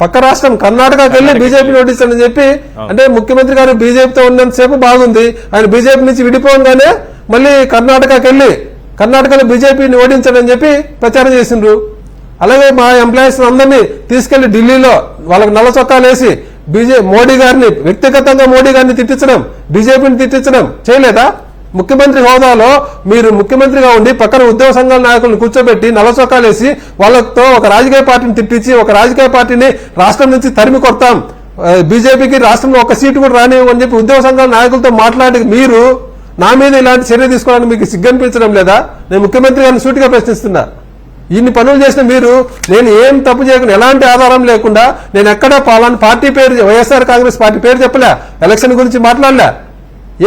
పక్క రాష్ట్రం కర్ణాటకకి వెళ్లి బీజేపీ నోటీస్ అని చెప్పి, అంటే ముఖ్యమంత్రి గారు బీజేపీతో ఉన్నంతసేపు బాగుంది, ఆయన బీజేపీ నుంచి విడిపోగానే మళ్ళీ కర్ణాటకకి వెళ్లి కర్ణాటకలో బీజేపీని ఓడించాడని చెప్పి ప్రచారం చేసిండ్రు. అలాగే మా ఎంప్లాయీస్ అందరినీ తీసుకెళ్లి ఢిల్లీలో వాళ్ళకి నల్ల చొక్కాలు వేసి మోడీ గారిని వ్యక్తిగతంగా మోడీ గారిని తిట్టించడం, బీజేపీని తిట్టించడం చేయలేదా? ముఖ్యమంత్రి హోదాలో మీరు ముఖ్యమంత్రిగా ఉండి పక్కన ఉద్యోగ సంఘాల నాయకులను కూర్చోబెట్టి నల్ల చొక్కాలు వేసి వాళ్ళతో ఒక రాజకీయ పార్టీని తిట్టించి ఒక రాజకీయ పార్టీని రాష్ట్రం నుంచి తరిమి కొడతాం, బీజేపీకి రాష్ట్రంలో ఒక సీటు కూడా రానివ్వని చెప్పి ఉద్యోగ సంఘాల నాయకులతో మాట్లాడి మీరు నా మీద ఇలాంటి చర్య తీసుకోవడానికి మీకు సిగ్గనిపించడం లేదా? నేను ముఖ్యమంత్రి గారిని సూటిగా ప్రశ్నిస్తున్నా. ఇన్ని పనులు చేసిన మీరు, నేను ఏం తప్పు చేయకుండా ఎలాంటి ఆధారం లేకుండా నేను ఎక్కడా పార్టీ పేరు వైఎస్ఆర్ కాంగ్రెస్ పార్టీ పేరు చెప్పలే, ఎలక్షన్ గురించి మాట్లాడలే,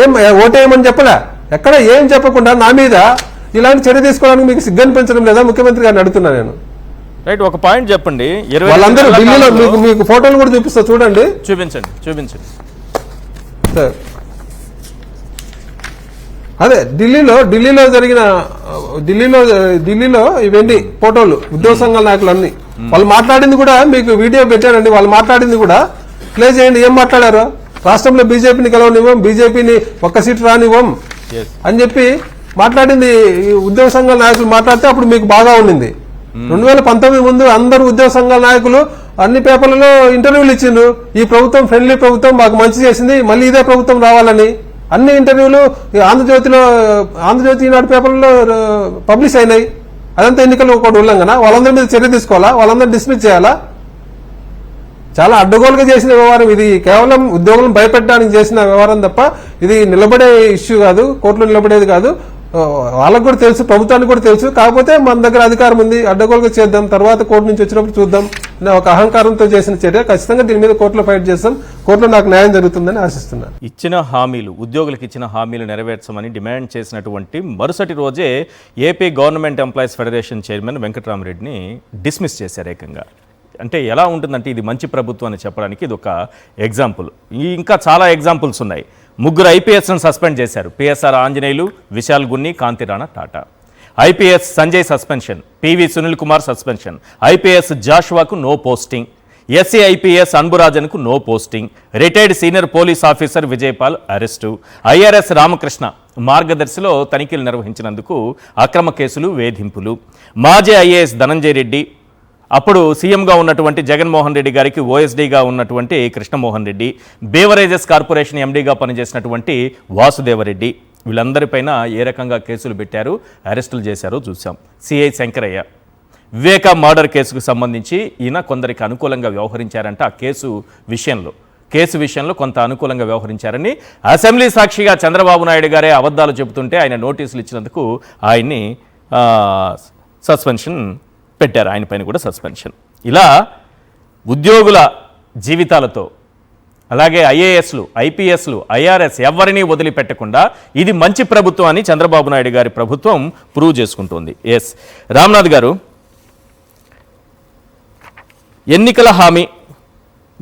ఏం ఓటేయమని చెప్పలే, ఎక్కడ ఏం చెప్పకుండా నా మీద ఇలాంటి చర్య తీసుకోవడానికి మీకు సిగ్గనిపించడం లేదా ముఖ్యమంత్రి గారిని అడుగుతున్నా నేను. రైట్, ఒక పాయింట్ చెప్పండి. వాళ్ళందరూ ఢిల్లీలో మీకు ఫోటోలు కూడా చూపిస్తా, చూడండి, చూపించండి. అదే ఢిల్లీలో జరిగిన ఢిల్లీలో ఇవన్నీ ఫోటోలు ఉద్యోగ సంఘాల నాయకులు అన్ని వాళ్ళు మాట్లాడింది కూడా మీకు వీడియో పెట్టానండి. వాళ్ళు మాట్లాడింది కూడా ప్లే చేయండి. ఏం మాట్లాడారో, రాష్ట్రంలో బీజేపీని గెలవనివ్వం, బీజేపీని ఒక్క సీటు రానివ్వం అని చెప్పి మాట్లాడింది ఉద్యోగ సంఘాల నాయకులు మాట్లాడితే అప్పుడు మీకు బాగా ఉండింది. 2019 ముందు అందరూ ఉద్యోగ సంఘాల నాయకులు అన్ని పేపర్లలో ఇంటర్వ్యూలు ఇచ్చిండ్రు. ఈ ప్రభుత్వం ఫ్రెండ్లీ ప్రభుత్వం, మాకు మంచి చేసింది, మళ్ళీ ఇదే ప్రభుత్వం రావాలని అన్ని ఇంటర్వ్యూలు ఆంధ్రజ్యోతి ఈనాడు పేపర్లలో పబ్లిష్ అయినాయి. అదంతా ఎన్నికలు ఒక ఉల్లంఘన. వాళ్ళందరి మీద చర్య తీసుకోవాలా, వాళ్ళందరినీ డిస్మిస్ చేయాలా? చాలా అడ్డగోలుగా చేసిన వ్యవహారం ఇది. కేవలం ఉద్యోగులను భయపెట్టడానికి చేసిన వ్యవహారం తప్ప ఇది నిలబడే ఇష్యూ కాదు, కోర్టులో నిలబడేది కాదు. వాళ్ళకు కూడా తెలుసు, ప్రభుత్వానికి కూడా తెలుసు. కాకపోతే మన దగ్గర అధికారం ఉంది, అడ్డగోలుగా చేద్దాం, తర్వాత కోర్టు నుంచి వచ్చినప్పుడు చూద్దాం అనే ఒక అహంకారంతో చేసిన చర్య. ఖచ్చితంగా దీని మీద కోర్టులో ఫైట్ చేస్తాం. కోర్టులో నాకు న్యాయం జరుగుతుందని ఆశిస్తున్నాను. ఇచ్చిన హామీలు, ఉద్యోగులకు ఇచ్చిన హామీలు నెరవేర్చమని డిమాండ్ చేసినటువంటి మరుసటి రోజే AP government employees federation chairman వెంకట్రామరెడ్డిని డిస్మిస్ చేశారు ఏకంగా. అంటే ఎలా ఉంటుందంటే ఇది మంచి ప్రభుత్వం అని చెప్పడానికి ఇది ఒక ఎగ్జాంపుల్. ఇంకా చాలా ఎగ్జాంపుల్స్ ఉన్నాయి. 3 ఐపీఎస్ను సస్పెండ్ చేశారు. PSR Anjaneyulu, Vishal Gunni, Kanthi Rana Tata. IPS Sanjay suspension, PV Sunil Kumar suspension, IPS జాషువాకు నో పోస్టింగ్, ఎస్సీ ఐపీఎస్ అన్బురాజన్కు no posting, retired senior police officer Vijayapal arrest, IRS Ramakrishna మార్గదర్శిలో తనిఖీలు నిర్వహించినందుకు అక్రమ కేసులు, వేధింపులు, మాజీ ఐఏఎస్ ధనంజయ రెడ్డి, అప్పుడు సీఎంగా ఉన్నటువంటి జగన్మోహన్ రెడ్డి గారికి ఓఎస్డీగా ఉన్నటువంటి కృష్ణమోహన్ రెడ్డి, బేవరేజెస్ కార్పొరేషన్ ఎండీగా పనిచేసినటువంటి వాసుదేవరెడ్డి, వీళ్ళందరిపైన ఏ రకంగా కేసులు పెట్టారు, అరెస్టులు చేశారో చూసాం. సిఐ శంకరయ్య వివేక మర్డర్ కేసుకు సంబంధించి ఈయన కొందరికి అనుకూలంగా వ్యవహరించారంట. ఆ కేసు విషయంలో కొంత అనుకూలంగా వ్యవహరించారని అసెంబ్లీ సాక్షిగా చంద్రబాబు నాయుడు గారే అబద్ధాలు చెబుతుంటే ఆయన నోటీసులు ఇచ్చినందుకు ఆయన్ని సస్పెన్షన్ పెట్టారు. ఆయన పైన కూడా సస్పెన్షన్. ఇలా ఉద్యోగుల జీవితాలతో, అలాగే ఐఏఎస్లు, ఐపీఎస్లు, ఐఆర్ఎస్ ఎవరినీ వదిలిపెట్టకుండా ఇది మంచి ప్రభుత్వం అని చంద్రబాబు నాయుడు గారి ప్రభుత్వం ప్రూవ్ చేసుకుంటుంది. ఎస్ రామ్నాథ్ గారు, ఎన్నికల హామీ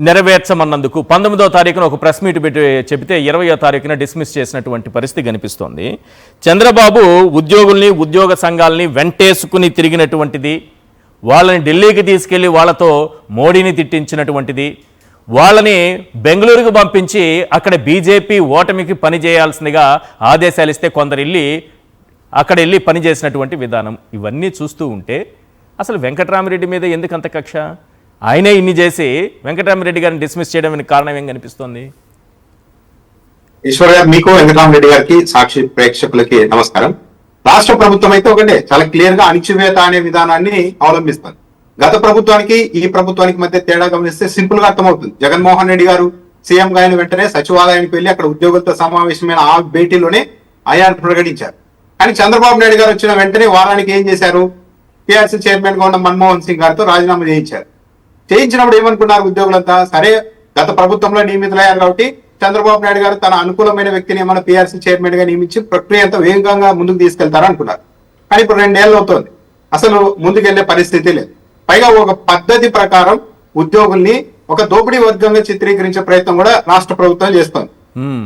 నెరవేర్చమన్నందుకు 19వ తారీఖున ఒక ప్రెస్ మీట్ పెట్టి చెబితే 20వ తారీఖున డిస్మిస్ చేసినటువంటి పరిస్థితి కనిపిస్తోంది. చంద్రబాబు ఉద్యోగుల్ని, ఉద్యోగ సంఘాలని వెంటేసుకుని తిరిగినటువంటిది, వాళ్ళని ఢిల్లీకి తీసుకెళ్లి వాళ్ళతో మోడీని తిట్టించినటువంటిది, వాళ్ళని బెంగళూరుకు పంపించి అక్కడ బీజేపీ ఓటమికి పనిచేయాల్సిందిగా ఆదేశాలు ఇస్తే కొందరు అక్కడ వెళ్ళి పనిచేసినటువంటి విధానం, ఇవన్నీ చూస్తూ ఉంటే అసలు వెంకట్రామరెడ్డి మీద ఎందుకు అంత కక్ష? ఆయనే ఇన్ని చేసి వెంకట్రామరెడ్డి గారిని డిస్మిస్ చేయడానికి కారణం ఏం కనిపిస్తోంది? ఈశ్వర్ గారు, మీకు వెంకటరామరెడ్డి గారికి, సాక్షి ప్రేక్షకులకి నమస్కారం. రాష్ట్ర ప్రభుత్వం అయితే ఒకటే చాలా క్లియర్ గా అణిచివేత అనే విధానాన్ని అవలంబిస్తుంది. గత ప్రభుత్వానికి ఈ ప్రభుత్వానికి మధ్య తేడా గమనిస్తే సింపుల్ గా అర్థమవుతుంది. జగన్మోహన్ రెడ్డి గారు సీఎం గా అయిన వెంటనే సచివాలయానికి వెళ్లి అక్కడ ఉద్యోగులతో సమావేశమైన ఆ భేటీలోనే అయాన్ని ప్రకటించారు. కానీ చంద్రబాబు నాయుడు గారు వచ్చిన వెంటనే వారానికి ఏం చేశారు? పిఆర్సీ చైర్మన్ గా ఉన్న మన్మోహన్ సింగ్ గారితో రాజీనామా చేయించారు. చేయించినప్పుడు ఏమనుకున్నారు ఉద్యోగులంతా? సరే, గత ప్రభుత్వంలో నియమితులయ్యారు కాబట్టి చంద్రబాబు నాయుడు గారు తన అనుకూలమైన వ్యక్తిని ఏమైనా పిఆర్సీ చైర్మన్ గా నియమించి ప్రక్రియ అంతా వేగంగా ముందుకు తీసుకెళ్తారు అనుకున్నారు. కానీ ఇప్పుడు 2 ఏళ్ళు అవుతోంది, అసలు ముందుకెళ్లే పరిస్థితి లేదు. పైగా ఒక పద్ధతి ప్రకారం ఉద్యోగుల్ని ఒక దోపిడీ వర్గంగా చిత్రీకరించే ప్రయత్నం కూడా రాష్ట్ర ప్రభుత్వం చేస్తోంది.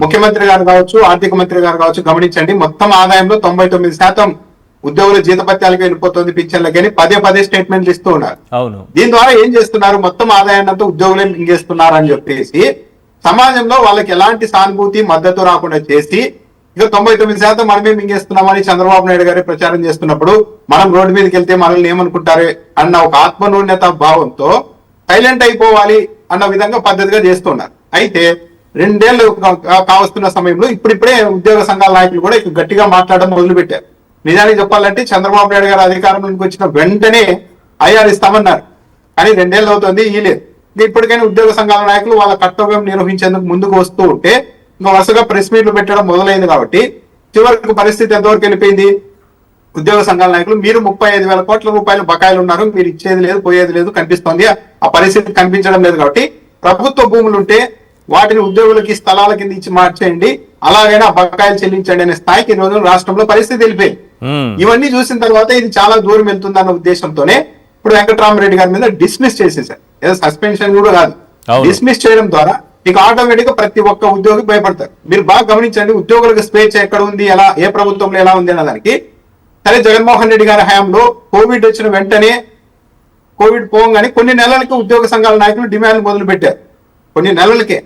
ముఖ్యమంత్రి గారు కావచ్చు, ఆర్థిక మంత్రి గారు కావచ్చు, గమనించండి, మొత్తం ఆదాయంలో 99% ఉద్యోగుల జీతపత్యాలకు వెళ్ళిపోతుంది, పింఛన్లకి అని పదే స్టేట్మెంట్లు ఇస్తూ ఉన్నారు. దీని ద్వారా ఏం చేస్తున్నారు? మొత్తం ఆదాయాన్ని అంతా ఉద్యోగులే మింగేస్తున్నారు అని చెప్పేసి సమాజంలో వాళ్ళకి ఎలాంటి సానుభూతి, మద్దతు రాకుండా చేసి ఇక 99% మనమే మింగేస్తున్నామని చంద్రబాబు నాయుడు గారి ప్రచారం చేస్తున్నప్పుడు మనం రోడ్డు మీదకి వెళ్తే మనల్ని ఏమనుకుంటారు అన్న ఒక ఆత్మన్యూన్యత భావంతో సైలెంట్ అయిపోవాలి అన్న విధంగా పద్ధతిగా చేస్తున్నారు. అయితే 2 ఏళ్ళు కావస్తున్న సమయంలో ఇప్పుడిప్పుడే ఉద్యోగ సంఘాల నాయకులు కూడా ఇక గట్టిగా మాట్లాడడం మొదలుపెట్టారు. నిజానికి చెప్పాలంటే చంద్రబాబు నాయుడు గారు అధికారంలోకి వచ్చిన వెంటనే ఐఆర్ ఇస్తామన్నారు. కానీ 2 ఏళ్ళు అవుతుంది, లేదు. ఇప్పటికైనా ఉద్యోగ సంఘాల నాయకులు వాళ్ళ కర్తవ్యం నిర్వహించేందుకు ముందుకు వస్తూ ఉంటే ఇంకా వరుసగా ప్రెస్ మీట్లు పెట్టడం మొదలైంది. కాబట్టి చివరికి పరిస్థితి ఎంతవరకు వెళ్ళిపోయింది? ఉద్యోగ సంఘాల నాయకులు మీరు 35,000 కోట్ల రూపాయలు బకాయిలు ఉన్నారు, మీరు ఇచ్చేది లేదు, పోయేది లేదు, కనిపిస్తోంది. ఆ పరిస్థితి కనిపించడం లేదు. కాబట్టి ప్రభుత్వ భూములు ఉంటే వాటిని ఉద్యోగులకి స్థలాల కింద ఇచ్చి మార్చేయండి, అలాగైనా బకాయిలు చెల్లించండి అనే స్థాయికి ఈ రోజు రాష్ట్రంలో పరిస్థితి వెళ్ళిపోయింది. ఇవన్నీ చూసిన తర్వాత ఇది చాలా దూరం వెళ్తుంది అన్న ఉద్దేశంతోనే ఇప్పుడు వెంకటరామరెడ్డి గారి మీద డిస్మిస్ చేసేసారు. ఏదో సస్పెన్షన్ కూడా కాదు, డిస్మిస్ చేయడం ద్వారా ఇక ఆటోమేటిక్ గా ప్రతి ఒక్క ఉద్యోగి భయపడతారు. మీరు బాగా గమనించండి, ఉద్యోగులకు స్వేచ్ఛ ఎక్కడ ఉంది, ఎలా, ఏ ప్రభుత్వంలో ఎలా ఉంది అన్నదానికి. సరే, జగన్మోహన్ రెడ్డి గారి హయాంలో కోవిడ్ వచ్చిన వెంటనే, కోవిడ్ పోగానే కొన్ని నెలలకి ఉద్యోగ సంఘాల నాయకులు డిమాండ్లు మొదలు పెట్టారు. కొన్ని నెలలకే,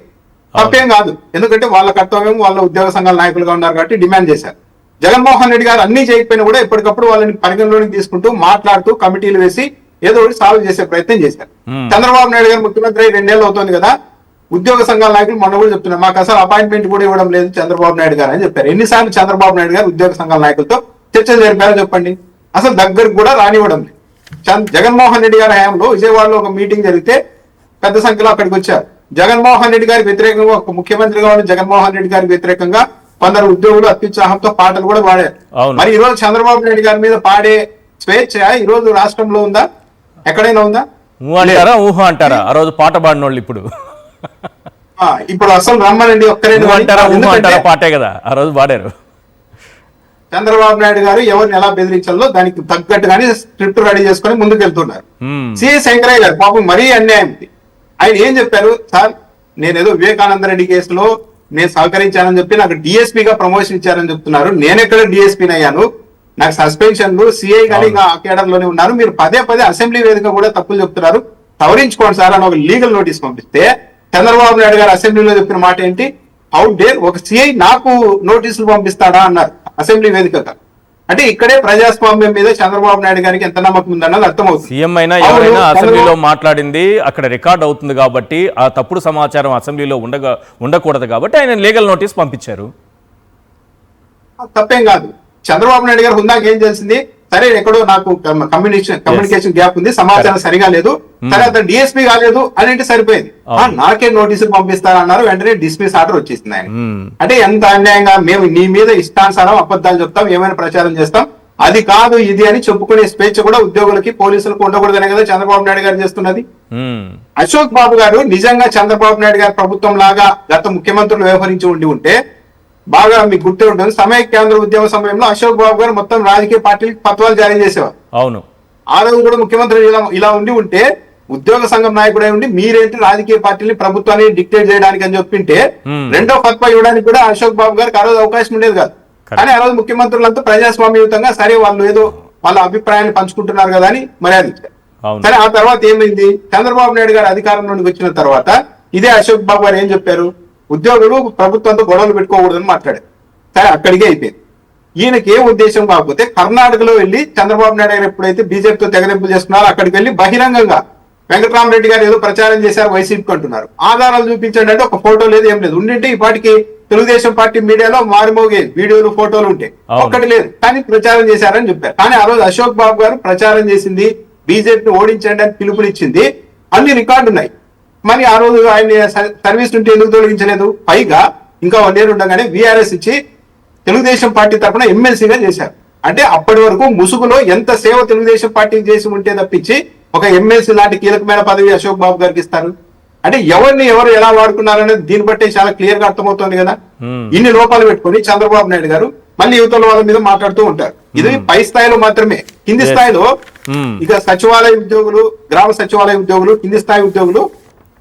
తప్పేం కాదు, ఎందుకంటే వాళ్ళ కర్తవ్యం, వాళ్ళ ఉద్యోగ సంఘాల నాయకులుగా ఉన్నారు కాబట్టి డిమాండ్ చేశారు. జగన్మోహన్ రెడ్డి గారు అన్ని చేయకపోయినా కూడా ఎప్పటికప్పుడు వాళ్ళని పరిగణలోకి తీసుకుంటూ మాట్లాడుతూ కమిటీలు వేసి ఏదో ఒకటి సాల్వ్ చేసే ప్రయత్నం చేశారు. చంద్రబాబు నాయుడు గారు ముఖ్యమంత్రి 2 ఏళ్ళు అవుతుంది కదా, ఉద్యోగ సంఘాల నాయకులు మొన్న కూడా చెప్తున్నారు, మాకు అసలు అపాయింట్మెంట్ కూడా ఇవ్వడం లేదు చంద్రబాబు నాయుడు గారు అని చెప్పారు. ఎన్నిసార్లు చంద్రబాబు నాయుడు గారు ఉద్యోగ సంఘాల నాయకులతో చర్చ జరిపారో చెప్పండి. అసలు దగ్గరకు కూడా రానివ్వడం లేదు. జగన్మోహన్ రెడ్డి గారి హయాంలో విజయవాడలో ఒక మీటింగ్ జరిగితే పెద్ద సంఖ్యలో అక్కడికి వచ్చారు. జగన్మోహన్ రెడ్డి గారికి వ్యతిరేకంగా, ఒక ముఖ్యమంత్రిగా ఉన్న జగన్మోహన్ రెడ్డి గారికి వ్యతిరేకంగా కొందరు ఉద్యోగులు అత్యుత్సాహంతో పాటలు కూడా పాడారు. మరి ఈ రోజు చంద్రబాబు నాయుడు గారి మీద పాడే స్వేచ్ఛ ఈ రోజు రాష్ట్రంలో ఉందా? ఎక్కడైనా ఉందా? అంటారా ఊహ అంటారా? ఆ రోజు పాట పాడిన వాళ్ళు ఇప్పుడు అసలు రమ్మనండి ఒక్కరే అంటారా? పాటే కదా ఆ రోజు పాడారు. చంద్రబాబు నాయుడు గారు ఎవరిని ఎలా బెదిరించాలో దానికి తగ్గట్టుగానే స్క్రిప్ట్ రెడీ చేసుకుని ముందుకు వెళ్తున్నారు. సిఎస్ శంకరయ్య గారు పాపం మరీ అన్యాయం. ఆయన ఏం చెప్పారు? సార్, నేనేదో వివేకానంద రెడ్డి కేసులో నేను సహకరించానని చెప్పి నాకు డిఎస్పీగా ప్రమోషన్ ఇచ్చారని చెప్తున్నారు. నేను ఎక్కడ డిఎస్పీని అయ్యాను? నాకు సస్పెన్షన్లు, సిఐ గానీ ఇంకా ఆ కేడర్ లోనే ఉన్నారు. మీరు పదే పదే అసెంబ్లీ వేదిక కూడా తప్పులు చెప్తున్నారు, సవరించుకోండి సార్ అని ఒక లీగల్ నోటీస్ పంపిస్తే చంద్రబాబు నాయుడు గారు అసెంబ్లీలో చెప్పిన మాట ఏంటి? హౌ డేర్ ఒక సిఐ నాకు నోటీసులు పంపిస్తాడా అన్నారు అసెంబ్లీ వేదికగా. అంటే ఇక్కడే ప్రజాస్వామ్యం మీద చంద్రబాబు నాయుడు గారికి ఎంత నమ్మకం ఉందన్నది అర్థమవుతుంది. సీఎం అయినా ఎవరైనా అసెంబ్లీలో మాట్లాడింది అక్కడ రికార్డ్ అవుతుంది కాబట్టి ఆ తప్పుడు సమాచారం అసెంబ్లీలో ఉండకూడదు కాబట్టి ఆయన లీగల్ నోటీస్ పంపించారు. తప్పేం కాదు. చంద్రబాబు నాయుడు గారు హుందాకి ఏం తెలిసింది? సరే, ఎక్కడో నాకు కమ్యూనికేషన్ గ్యాప్ ఉంది, సమాచారం సరిగా లేదు, సరే అతను డిఎస్పీ కాలేదు అని సరిపోయింది. నాకే నోటీసులు పంపిస్తారన్నారు, వెంటనే డిస్మిస్ ఆర్డర్ వచ్చేసింది ఆయన. అంటే ఎంత అన్యాయంగా, మేము నీ మీద ఇష్టానుసారం అబద్ధాలు చెప్తాం, ఏమైనా ప్రచారం చేస్తాం, అది కాదు ఇది అని చెప్పుకునే స్వేచ్ఛ కూడా ఉద్యోగులకి, పోలీసులకు ఉండకూడదనే కదా చంద్రబాబు నాయుడు గారు చేస్తున్నది. అశోక్ బాబు గారు నిజంగా చంద్రబాబు నాయుడు గారి ప్రభుత్వం లాగా గత ముఖ్యమంత్రులు వ్యవహరించి ఉంటే బాగా మీకు గుర్తు ఉంటుంది. సమైక్యాంధ్ర ఉద్యమ సమయంలో అశోక్ బాబు గారు మొత్తం రాజకీయ పార్టీలకు పత్రాలు జారీ చేసేవారు. అవును, ఆ రోజు కూడా ముఖ్యమంత్రి ఇలా ఉంటే ఉద్యోగ సంఘం నాయకుడై ఉండి మీరేంటి రాజకీయ పార్టీని ప్రభుత్వాన్ని డిక్టేట్ చేయడానికి అని చెప్పింటే రెండో ఫత్వా ఇవ్వడానికి కూడా అశోక్ బాబు గారికి ఆ రోజు అవకాశం ఉండేది కాదు. కానీ ఆ రోజు ముఖ్యమంత్రులంతా ప్రజాస్వామ్యయుతంగా సరే వాళ్ళు ఏదో వాళ్ళ అభిప్రాయాన్ని పంచుకుంటున్నారు కదా అని మర్యాద ఇచ్చారు. సరే, ఆ తర్వాత ఏమైంది? చంద్రబాబు నాయుడు గారు అధికారంలోకి వచ్చిన తర్వాత ఇదే అశోక్ బాబు గారు ఏం చెప్పారు? ఉద్యోగులు ప్రభుత్వంతో గొడవలు పెట్టుకోకూడదని మాట్లాడారు. సరే, అక్కడికే అయిపోయింది. ఈయనకి ఏం ఉద్దేశం కాకపోతే కర్ణాటకలో వెళ్లి చంద్రబాబు నాయుడు గారు ఎప్పుడైతే బీజేపీతో తెగదెంపులు చేస్తున్నారో అక్కడికి వెళ్లి బహిరంగంగా వెంకటరామరెడ్డి గారు ఏదో ప్రచారం చేశారు వైసీపీకి అంటున్నారు. ఆధారాలు చూపించండి అంటే ఒక ఫోటో లేదు, ఏం లేదు. ఉండింటే ఈ పాటికి తెలుగుదేశం పార్టీ మీడియాలో మారుమోగే వీడియోలు, ఫోటోలు ఉంటే ఒక్కటి లేదు. కానీ ప్రచారం చేశారని చెప్పారు. కానీ ఆ రోజు అశోక్ బాబు గారు ప్రచారం చేసింది బీజేపీని ఓడించండి అని పిలుపునిచ్చింది, అన్ని రికార్డు ఉన్నాయి. మరి ఆ రోజు ఆయన సర్వీస్ నుండి ఎందుకు తొలగించలేదు? పైగా ఇంకా 1 year ఉండగానే వీఆర్ఎస్ ఇచ్చి తెలుగుదేశం పార్టీ తరఫున ఎమ్మెల్సీగా చేశారు. అంటే అప్పటి వరకు ముసుగులో ఎంత సేవ తెలుగుదేశం పార్టీకి చేసి ఉంటే తప్పించి ఒక ఎమ్మెల్సీ లాంటి కీలకమైన పదవి అశోక్ బాబు గారికి ఇస్తారు. అంటే ఎవరిని ఎవరు ఎలా వాడుకున్నారనేది దీన్ని బట్టే చాలా క్లియర్ గా అర్థమవుతోంది కదా. ఇన్ని లోపాలు పెట్టుకుని చంద్రబాబు నాయుడు గారు మళ్ళీ యువతల వాళ్ళ మీద మాట్లాడుతూ ఉంటారు. ఇది పై స్థాయిలో మాత్రమే. కింది స్థాయిలో ఇక సచివాలయ ఉద్యోగులు, గ్రామ సచివాలయ ఉద్యోగులు, కింది స్థాయి ఉద్యోగులు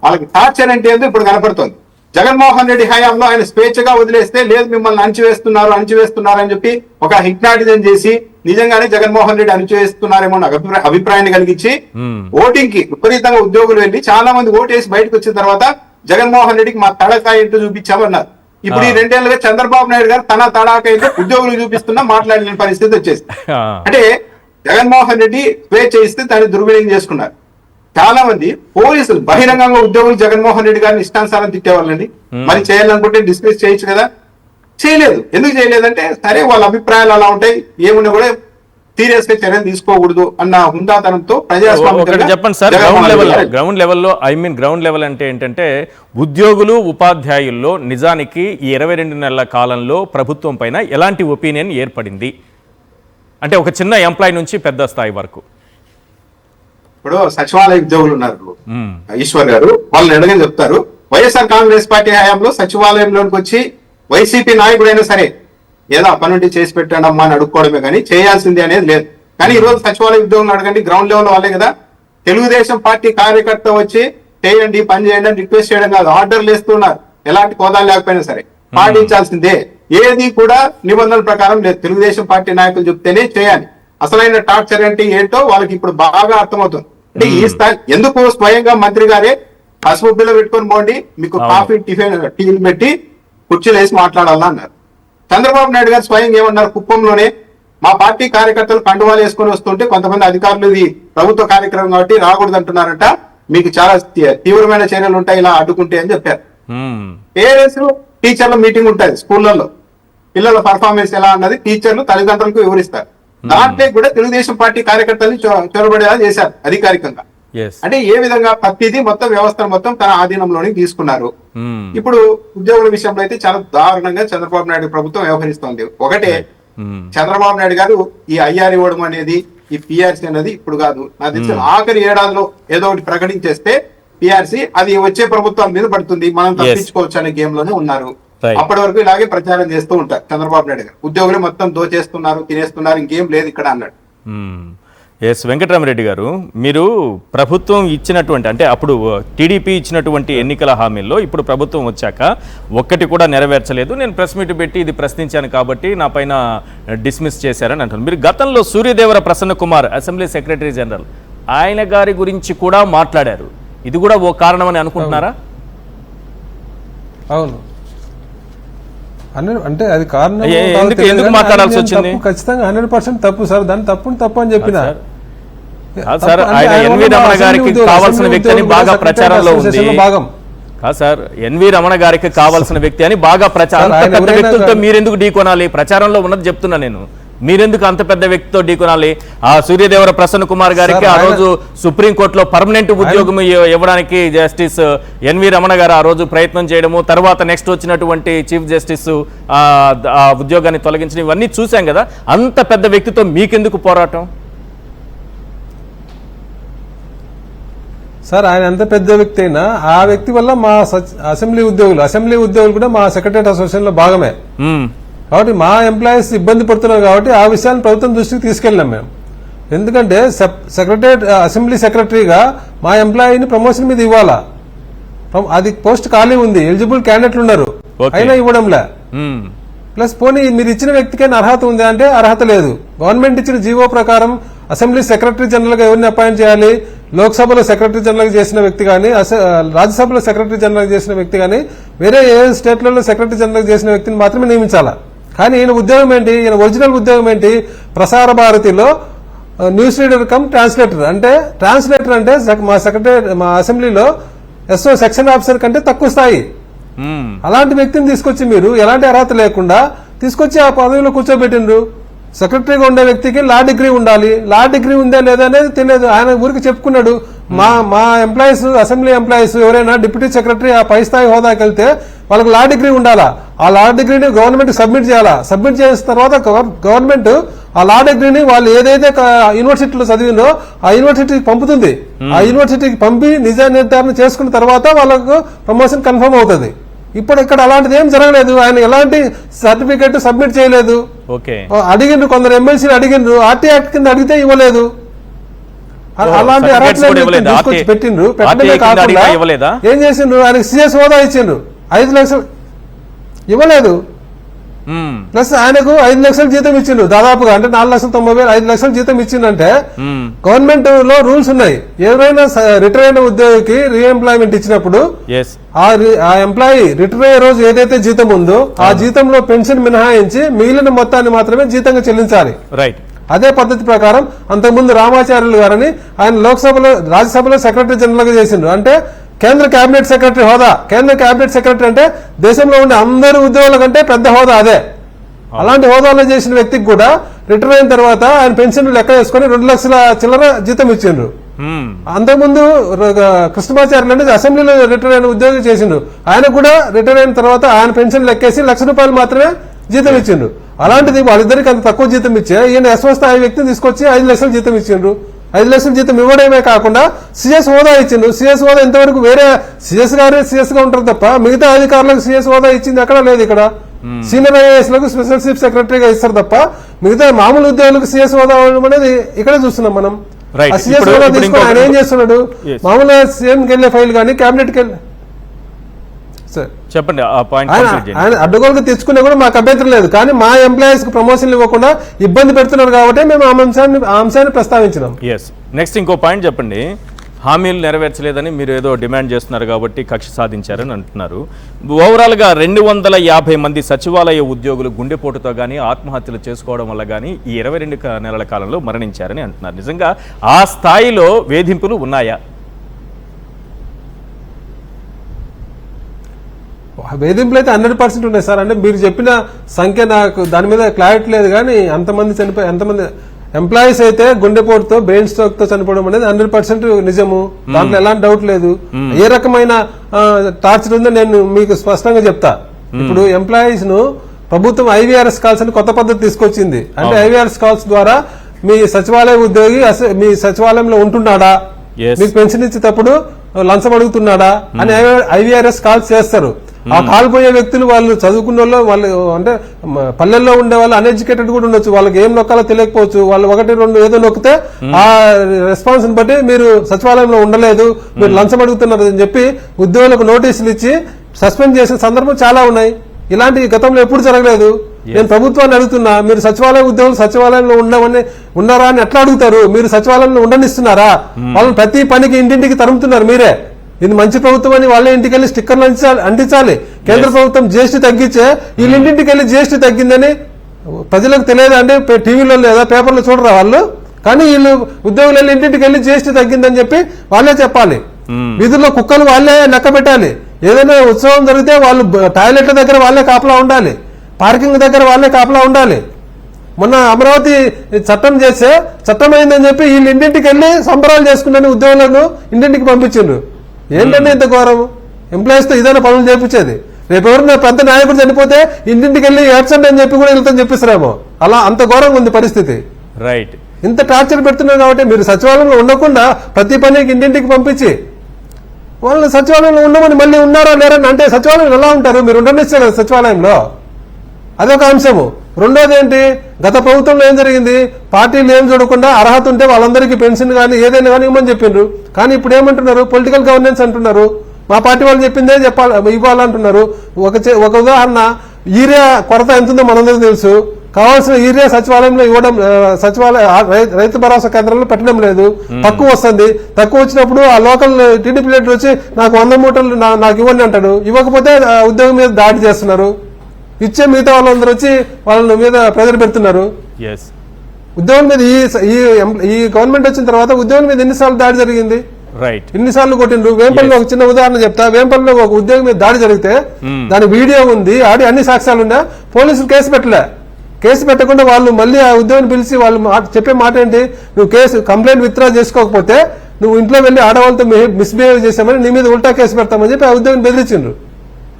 వాళ్ళకి టార్చర్ అంటే ఏందో ఇప్పుడు కనపడుతోంది. జగన్మోహన్ రెడ్డి హయాంలో ఆయన స్వేచ్ఛగా వదిలేస్తే లేదు మిమ్మల్ని అణచివేస్తున్నారు అని చెప్పి ఒక హిప్నాటిజం చేసి నిజంగానే జగన్మోహన్ రెడ్డి అణచివేస్తున్నారేమో అభిప్రాయాన్ని కలిగించి ఓటింగ్ కి విపరీతంగా ఉద్యోగులు వెళ్ళి చాలా మంది ఓటేసి బయటకు వచ్చిన తర్వాత జగన్మోహన్ రెడ్డికి మా తడకాయ ఏంటో చూపించామన్నారు. ఇప్పుడు ఈ 2 ఏళ్లుగా చంద్రబాబు నాయుడు గారు తన తడాక ఏంటో ఉద్యోగులకు చూపిస్తున్నా మాట్లాడలేని పరిస్థితి వచ్చేసి. అంటే జగన్మోహన్ రెడ్డి స్వేచ్ఛ ఇస్తే దాన్ని దుర్వినియోగం చేసుకున్నారు. చాలా మంది పోలీసులు బహిరంగంగా ఉద్యోగులు జగన్మోహన్ రెడ్డి గారిని ఇష్టానుసారం తిట్టేవాళ్ళండి. మరి చేయాలనుకుంటే డిస్మిస్ చేయొచ్చు కదా, చేయలేదు. ఎందుకు చేయలేదంటే సరే వాళ్ళ అభిప్రాయాలు అలా ఉంటాయి, ఏమున్నా కూడా సీరియస్ గా చర్యలు తీసుకోకూడదు అన్న హుందాతనంతో ప్రజాస్వామ్యం. చెప్పండి సార్, గ్రౌండ్ లెవెల్ అంటే ఏంటంటే ఉద్యోగులు, ఉపాధ్యాయుల్లో నిజానికి ఈ 22 నెలల కాలంలో ప్రభుత్వం పైన ఎలాంటి ఒపీనియన్ ఏర్పడింది? అంటే ఒక చిన్న ఎంప్లాయ్ నుంచి పెద్ద స్థాయి వరకు. ఇప్పుడు సచివాలయ ఉద్యోగులు ఉన్నారు ఈశ్వర్ గారు, వాళ్ళని అడగని చెప్తారు. వైఎస్ఆర్ కాంగ్రెస్ పార్టీ హయాంలో సచివాలయంలోకి వచ్చి వైసీపీ నాయకుడైనా సరే ఏదో ఆ పనుంటి చేసి పెట్టండి అమ్మా అని అడుక్కోవడమే కానీ చేయాల్సింది అనేది లేదు. కానీ ఈ రోజు సచివాలయ ఉద్యోగులు అడగండి, గ్రౌండ్ లెవెల్ వాళ్ళే కదా. తెలుగుదేశం పార్టీ కార్యకర్త వచ్చి చేయండి, పని చేయండి అని రిక్వెస్ట్ చేయడం కాదు, ఆర్డర్లు వేస్తున్నారు. ఎలాంటి హోదాలు లేకపోయినా సరే పాటించాల్సిందే. ఏది కూడా నిబంధనల ప్రకారం లేదు. తెలుగుదేశం పార్టీ నాయకులు చెప్తేనే చేయాలి. అసలైన టార్చర్ అంటే ఏంటో వాళ్ళకి ఇప్పుడు బాగా అర్థమవుతుంది. అంటే ఈ స్థాయి ఎందుకు స్వయంగా మంత్రి గారే పసుపు బిల్ల పెట్టుకొని పోండి, మీకు కాఫీ టీలు పెట్టి కుర్చీలు వేసి మాట్లాడాలా అన్నారు. చంద్రబాబు నాయుడు గారు స్వయంగా ఏమన్నారు? కుప్పంలోనే మా పార్టీ కార్యకర్తలు కండువాలు వేసుకొని వస్తుంటే కొంతమంది అధికారులు ఇది ప్రభుత్వ కార్యక్రమం కాబట్టి రాకూడదు అంటున్నారంట, మీకు చాలా తీవ్రమైన చర్యలు ఉంటాయి ఇలా అడ్డుకుంటే అని చెప్పారు. పేరెంట్స్ టీచర్ల మీటింగ్ ఉంటుంది స్కూళ్లలో, పిల్లల పర్ఫార్మెన్స్ ఎలా అన్నది టీచర్లు తల్లిదండ్రులకు వివరిస్తారు. దాంట్లో కూడా తెలుగుదేశం పార్టీ కార్యకర్తల్ని చొరబడేలా చేశారు అధికారికంగా. అంటే ఏ విధంగా ప్రతిదీ మొత్తం వ్యవస్థ మొత్తం తన ఆధీనంలోనే తీసుకున్నారు. ఇప్పుడు ఉద్యోగుల విషయంలో అయితే చాలా దారుణంగా చంద్రబాబు నాయుడు ప్రభుత్వం వ్యవహరిస్తోంది. ఒకటే, చంద్రబాబు నాయుడు గారు ఈ ఐఆర్ ఇవ్వడం అనేది, ఈ పిఆర్సీ అనేది ఇప్పుడు కాదు, నాకు తెలిసి ఆఖరి ఏడాదిలో ఏదో ఒకటి ప్రకటించేస్తే పిఆర్సీ అది వచ్చే ప్రభుత్వం మీద పడుతుంది, మనం తప్పించుకోవచ్చు అనే గేమ్ లోనే ఉన్నారు. అప్పటి వరకు ఇలాగే ప్రచారం చేస్తూ ఉంటారు చంద్రబాబు నాయుడు గారు. ఉద్యోగులు మొత్తం దోచేస్తున్నారు, తినేస్తున్నారు, ఇంకేం లేదు ఇక్కడ అన్నాడు. ఎస్ వెంకటరామరెడ్డి గారు, మీరు ప్రభుత్వం ఇచ్చినటువంటి, అంటే అప్పుడు టీడీపీ ఇచ్చినటువంటి ఎన్నికల హామీల్లో ఇప్పుడు ప్రభుత్వం వచ్చాక ఒక్కటి కూడా నెరవేర్చలేదు, నేను ప్రెస్ మీట్ పెట్టి ఇది ప్రశ్నించాను కాబట్టి నా పైన డిస్మిస్ చేశారని అంటారు. మీరు గతంలో Suryadevara Prasanna Kumar assembly secretary general ఆయన గారి గురించి కూడా మాట్లాడారు, ఇది కూడా ఓ కారణమని అనుకుంటున్నారా? అవును, అంటే అది కారణం ఎందుకు మాట్లాడాల్సి వచ్చింది? ఖచ్చితంగా 100% తప్పు సార్, దాన్ని తప్పు అని చెప్పిన సార్. ఆయన ఎన్వి రమణ గారికి కావాల్సిన వ్యక్తి అని బాగా ప్రచారంలో ఉంది. కాదు సార్, ఎన్వి రమణ గారికి కావాల్సిన వ్యక్తి అని బాగా ప్రచారం, పెద్ద వ్యక్తులతో మీరెందుకు ఢీకొనాలి? ప్రచారంలో ఉన్నది చెప్తున్నా నేను, మీరెందుకు అంత పెద్ద వ్యక్తితో ఢీకొనాలి? ఆ సూర్యదేవర ప్రసన్న కుమార్ గారికి ఆ రోజు సుప్రీంకోర్టులో పర్మనెంట్ ఉద్యోగం ఇవ్వడానికి జస్టిస్ ఎన్వి రమణ గారు ఆ రోజు ప్రయత్నం చేయడము, తర్వాత నెక్స్ట్ వచ్చినటువంటి చీఫ్ జస్టిస్ ఆ ఉద్యోగాన్ని తొలగించడం, ఇవన్నీ చూసాం కదా. అంత పెద్ద వ్యక్తితో మీకెందుకు పోరాటం? సార్ ఆయన ఎంత పెద్ద వ్యక్తి అయినా ఆ వ్యక్తి వల్ల మా అసెంబ్లీ ఉద్యోగులు కూడా మా సెక్రటరీ అసోసియేషన్ లో భాగమే కాబట్టి మా ఎంప్లాయీస్ ఇబ్బంది పడుతున్నారు కాబట్టి ఆ విషయాన్ని ప్రభుత్వం దృష్టికి తీసుకెళ్ళాం మేము. ఎందుకంటే అసెంబ్లీ సెక్రటరీగా మా ఎంప్లాయీని ప్రమోషన్ మీద ఇవ్వాలా, అది పోస్ట్ ఖాళీ ఉంది, ఎలిజిబుల్ క్యాండిడేట్లు ఉన్నారు, అయినా ఇవ్వడంలే. ప్లస్ పోనీ మీరు ఇచ్చిన వ్యక్తికైనా అర్హత ఉంది అంటే అర్హత లేదు. గవర్నమెంట్ ఇచ్చిన జీవో ప్రకారం అసెంబ్లీ సెక్రటరీ జనరల్ గా ఎవరిని అపాయింట్ చేయాలి? లోక్సభలో సెక్రటరీ జనరల్ చేసిన వ్యక్తి కానీ, రాజ్యసభలో సెక్రటరీ జనరల్ చేసిన వ్యక్తి కానీ, వేరే ఏ స్టేట్లలో సెక్రటరీ జనరల్ చేసిన వ్యక్తిని మాత్రమే నియమించాలా. కానీ ఈయన ఉద్యోగం ఏంటి? ఈయన ఒరిజినల్ ఉద్యోగం ఏంటి? ప్రసార భారతిలో న్యూస్ రీడర్ కమ్ ట్రాన్స్లేటర్. అంటే ట్రాన్స్లేటర్ అంటే మా అసెంబ్లీలో ఎస్ఓ సెక్షన్ ఆఫీసర్ కంటే తక్కువ స్థాయి. అలాంటి వ్యక్తిని తీసుకొచ్చి మీరు ఎలాంటి అర్హత లేకుండా తీసుకొచ్చి ఆ పదవిలో కూర్చోబెట్టిండ్రు. సెక్రటరీగా ఉండే వ్యక్తికి లా డిగ్రీ ఉండాలి, లా డిగ్రీ ఉందా లేదా అనేది తెలియదు. ఆయన ఊరికి చెప్పుకున్నాడు, మా ఎంప్లాయీస్, అసెంబ్లీ ఎంప్లాయీస్ ఎవరైనా డిప్యూటీ సెక్రటరీ ఆ పై స్థాయి హోదాకి వెళ్తే వాళ్ళకి లా డిగ్రీ ఉండాలా, ఆ లా డిగ్రీని గవర్నమెంట్ సబ్మిట్ చేయాలా. సబ్మిట్ చేసిన తర్వాత గవర్నమెంట్ ఆ లా డిగ్రీని వాళ్ళు ఏదైతే యూనివర్సిటీలో చదివిందో ఆ యూనివర్సిటీకి పంపుతుంది. ఆ యూనివర్సిటీకి పంపి నిజ నిర్ధారణ చేసుకున్న తర్వాత వాళ్ళకు ప్రమోషన్ కన్ఫర్మ్ అవుతుంది. ఇప్పుడు ఇక్కడ అలాంటిది ఏం జరగలేదు. ఆయన ఎలాంటి సర్టిఫికేట్ సబ్మిట్ చేయలేదు. అడిగిండ్రు, కొందరు ఎమ్మెల్సీలు అడిగిండ్రు, ఆర్టీ యాక్ట్ కింద అడిగితే ఇవ్వలేదు. అలాంటి అర్హత తీసుకొచ్చి పెట్టిండ్రు. పెట్టడమే కాకుండా ఏం చేసిండ్రు, ఆయనకి సిఎస్ హోదా ఇచ్చిండ్రు, 5 లక్షలు ఇవ్వలేదు. ప్లస్ ఆయనకు 5 లక్షల జీతం ఇచ్చిండు దాదాపుగా, అంటే 4,90,000 5 లక్షల జీతం ఇచ్చిందంటే గవర్నమెంట్ లో రూల్స్ ఉన్నాయి. ఎవరైనా రిటైర్ అయిన ఉద్యోగికి రీఎంప్లాయ్మెంట్ ఇచ్చినప్పుడు ఆ ఎంప్లాయీ రిటైర్ అయ్యే రోజు ఏదైతే జీతం ఉందో ఆ జీతంలో పెన్షన్ మినహాయించి మిగిలిన మొత్తాన్ని మాత్రమే జీతంగా చెల్లించాలి. అదే పద్ధతి ప్రకారం అంతకుముందు రామాచార్యులు గారని ఆయన లోక్సభలో రాజ్యసభలో సెక్రటరీ జనరల్ గా చేసిండ్రు. అంటే కేంద్ర కేబినెట్ సెక్రటరీ హోదా. కేంద్ర కేబినెట్ సెక్రటరీ అంటే దేశంలో ఉండే అందరు ఉద్యోగుల కంటే పెద్ద హోదా అదే. అలాంటి హోదాలో చేసిన వ్యక్తికి కూడా రిటైర్ అయిన తర్వాత ఆయన పెన్షన్ లెక్క చేసుకుని 2 లక్షల చిల్లర జీతం ఇచ్చిండ్రు. అంతకుముందు కృష్ణమాచార్యులు అనేది అసెంబ్లీలో రిటైర్ అయిన ఉద్యోగి చేసిండ్రు. ఆయన కూడా రిటైర్ అయిన తర్వాత ఆయన పెన్షన్ లెక్కేసి ₹1,00,000 మాత్రమే జీతం ఇచ్చిండ్రు. అలాంటిది వాళ్ళిద్దరికి అంత తక్కువ జీతం ఇచ్చే ఈయన ఎస్ఓ స్థాయి వ్యక్తిని తీసుకొచ్చి 5 లక్షల జీతం ఇచ్చిండ్రు. 5 లక్షల జీతం ఇవ్వడమే కాకుండా సిఎస్ హోదా ఇచ్చిండ్రు. సిఎస్ హోదా ఇంతవరకు వేరే సిఎస్ గారే సిఎస్ గా ఉంటారు తప్ప మిగతా అధికారులకు సిఎస్ హోదా ఇచ్చింది ఎక్కడ లేదు. ఇక్కడ సీనియర్ ఐఏఎస్ లకు స్పెషల్ చీఫ్ సెక్రటరీగా ఇస్తారు తప్ప మిగతా మామూలు ఉద్యోగులకు సిఎస్ హోదా ఇవ్వడం ఇక్కడే చూస్తున్నాం మనం. సిఎస్ హోదా తీసుకుని ఆయన ఏం చేస్తున్నాడు, మామూలుగా సీఎంకి వెళ్లే ఫైల్ కానీ క్యాబినెట్కి వెళ్ళి చెప్పండి. ఆయన అడ్డగోలుగా తెచ్చుకునే కూడా మాకు అభ్యంతరం లేదు, కానీ మా ఎంప్లాయీస్ కు ప్రమోషన్లు ఇవ్వకుండా ఇబ్బంది పెడుతున్నారు కాబట్టి మేము ఆ అంశాన్ని ప్రస్తావించినాం. నెక్స్ట్ ఇంకో పాయింట్ చెప్పండి. హామీలు నెరవేర్చలేదని మీరు ఏదో డిమాండ్ చేస్తున్నారు కాబట్టి కక్ష సాధించారని అంటున్నారు. ఓవరాల్గా 250 మంది సచివాలయ ఉద్యోగులు గుండెపోటుతో కానీ ఆత్మహత్యలు చేసుకోవడం వల్ల కానీ ఈ 22 నెలల కాలంలో మరణించారని అంటున్నారు. నిజంగా ఆ స్థాయిలో వేధింపులు ఉన్నాయా? వేధింపులు అయితే 100% ఉన్నాయి సార్. అంటే మీరు చెప్పిన సంఖ్య నాకు దాని మీద క్లారిటీ లేదు, కానీ అంతమంది చనిపోయి ఎంతమంది ఎంప్లాయీస్ అయితే గుండెపోటుతో బ్రెయిన్ స్ట్రోక్ తో చనిపోవడం అనేది 100% నిజము. దాంట్లో ఎలాంటి డౌట్ లేదు. ఏ రకమైన టార్చర్ ఉందో నేను మీకు స్పష్టంగా చెప్తా. ఇప్పుడు ఎంప్లాయీస్ ను ప్రభుత్వం ఐవీఆర్ఎస్ కాల్స్ అని కొత్త పద్ధతి తీసుకొచ్చింది. అంటే ఐవీఆర్ఎస్ కాల్స్ ద్వారా మీ సచివాలయ ఉద్యోగి మీ సచివాలయంలో ఉంటున్నాడా, మీకు పెన్షన్ ఇచ్చేటప్పుడు లంచం అడుగుతున్నాడా అని ఐవీఆర్ఎస్ కాల్స్ చేస్తారు. ఆ కాల్ పోయే వ్యక్తులు వాళ్ళు చదువుకున్న వాళ్ళు అంటే పల్లెల్లో ఉండే వాళ్ళు అన్ఎడ్యుకేటెడ్ కూడా ఉండొచ్చు. వాళ్ళకి ఏం నొక్కాలో తెలియకపోవచ్చు. వాళ్ళు 1, 2 ఏదో నొక్కితే ఆ రెస్పాన్స్ బట్టి మీరు సచివాలయంలో ఉండలేదు, మీరు లంచం అడుగుతున్నారు అని చెప్పి ఉద్యోగులకు నోటీసులు ఇచ్చి సస్పెండ్ చేసిన సందర్భం చాలా ఉన్నాయి. ఇలాంటి గతంలో ఎప్పుడు జరగలేదు. నేను ప్రభుత్వాన్ని అడుగుతున్నా, మీరు సచివాలయ ఉద్యోగులు సచివాలయంలో ఉన్నారా అని ఎట్లా అడుగుతారు? మీరు సచివాలయంలో ఉండనిస్తున్నారా? వాళ్ళని ప్రతి పనికి ఇంటింటికి తరుముతున్నారు మీరే. ఇది మంచి ప్రభుత్వం అని వాళ్ళే ఇంటికి వెళ్ళి స్టిక్కర్లు అంటించాలి. కేంద్ర ప్రభుత్వం జీఎస్టీ తగ్గించే వీళ్ళింటికి వెళ్ళి జీఎస్టీ తగ్గిందని ప్రజలకు తెలియదు అంటే టీవీలో లేదా పేపర్లో చూడరా వాళ్ళు? కానీ వీళ్ళు ఉద్యోగులు వెళ్ళి ఇంటింటికి వెళ్ళి జీఎస్టీ తగ్గిందని చెప్పి వాళ్ళే చెప్పాలి. వీధుల్లో కుక్కలు వాళ్ళే లెక్క పెట్టాలి. ఏదైనా ఉత్సవం జరిగితే వాళ్ళు టాయిలెట్ల దగ్గర వాళ్ళే కాపలా ఉండాలి, పార్కింగ్ దగ్గర వాళ్ళే కాపలా ఉండాలి. మొన్న అమరావతి చట్టం చేస్తే చట్టం అయిందని చెప్పి వీళ్ళు ఇంటింటికి వెళ్ళి సంబరాలు చేసుకున్న ఉద్యోగులను ఇంటింటికి పంపించిండ్రు. ఏంటంటే ఇంత ఘోరం? ఎంప్లాయీస్ తో ఇదైనా పనులు చేపించేది. రేపు ఎవరైనా పెద్ద నాయకుడు చనిపోతే ఇంటింటికి వెళ్ళి ఏడ్చండి అని చెప్పి కూడా వెళ్తాను చెప్పిస్తారేమో. అలా అంత ఘోరంగా ఉంది పరిస్థితి. రైట్. ఇంత టార్చర్ పెడుతున్నారు కాబట్టి మీరు సచివాలయంలో ఉండకుండా ప్రతి పనికి ఇంటింటికి పంపించి వాళ్ళు సచివాలయంలో ఉండమని మళ్ళీ ఉన్నారా లేరని అంటే సచివాలయం ఎలా ఉంటారు? మీరు ఉండనిస్తారు కదా సచివాలయంలో. అదొక అంశము. రెండోది ఏంటి, గత ప్రభుత్వంలో ఏం జరిగింది? పార్టీలు ఏం చూడకుండా అర్హత ఉంటే వాళ్ళందరికీ పెన్షన్ కానీ ఏదైనా కానీ ఇవ్వమని చెప్పిండ్రు. కానీ ఇప్పుడు ఏమంటున్నారు? పొలిటికల్ గవర్నెన్స్ అంటున్నారు. మా పార్టీ వాళ్ళు చెప్పిందే ఇవ్వాలంటున్నారు. ఒక ఉదాహరణ, యూరియా కొరత ఎంత ఉందో మనందరికీ తెలుసు. కావాల్సిన యూరియా సచివాలయంలో ఇవ్వడం, రైతు భరోసా కేంద్రంలో పెట్టడం లేదు. తక్కువ వస్తుంది. తక్కువ వచ్చినప్పుడు ఆ లోకల్ టీడీపీ లీడర్ వచ్చి నాకు 100 మూటలు నాకు ఇవ్వండి అంటాడు. ఇవ్వకపోతే ఉద్యోగం మీద దాడి చేస్తున్నారు. ఇచ్చే మిగతా వాళ్ళందరూ వచ్చి వాళ్ళ మీద ప్రెజర్ పెడుతున్నారు. ఉద్యోగుల మీద ఈ గవర్నమెంట్ వచ్చిన తర్వాత ఉద్యోగుల మీద ఎన్నిసార్లు దాడి జరిగింది? ఎన్నిసార్లు కొట్టిండ్రు? వేంపల్లిలో ఒక చిన్న ఉదాహరణ చెప్తా. వేంపల్లిలో ఒక ఉద్యోగి మీద దాడి జరిగితే దాని వీడియో ఉంది, అన్ని సాక్ష్యాలు ఉన్నా, పోలీసులు కేసు పెట్టలే. కేసు పెట్టకుండా వాళ్ళు మళ్ళీ ఆ ఉద్యోగిని పిలిచి వాళ్ళు చెప్పే మాట ఏంటి, నువ్వు కంప్లైంట్ విత్డ్రా చేసుకోకపోతే నువ్వు ఇంట్లో వెళ్లి ఆడవాళ్ళతో మిస్బిహేవ్ చేశామని నీ మీద ఉల్టా కేసు పెడతామని చెప్పి ఆ ఉద్యోగిని బెదిరించిండ్రు.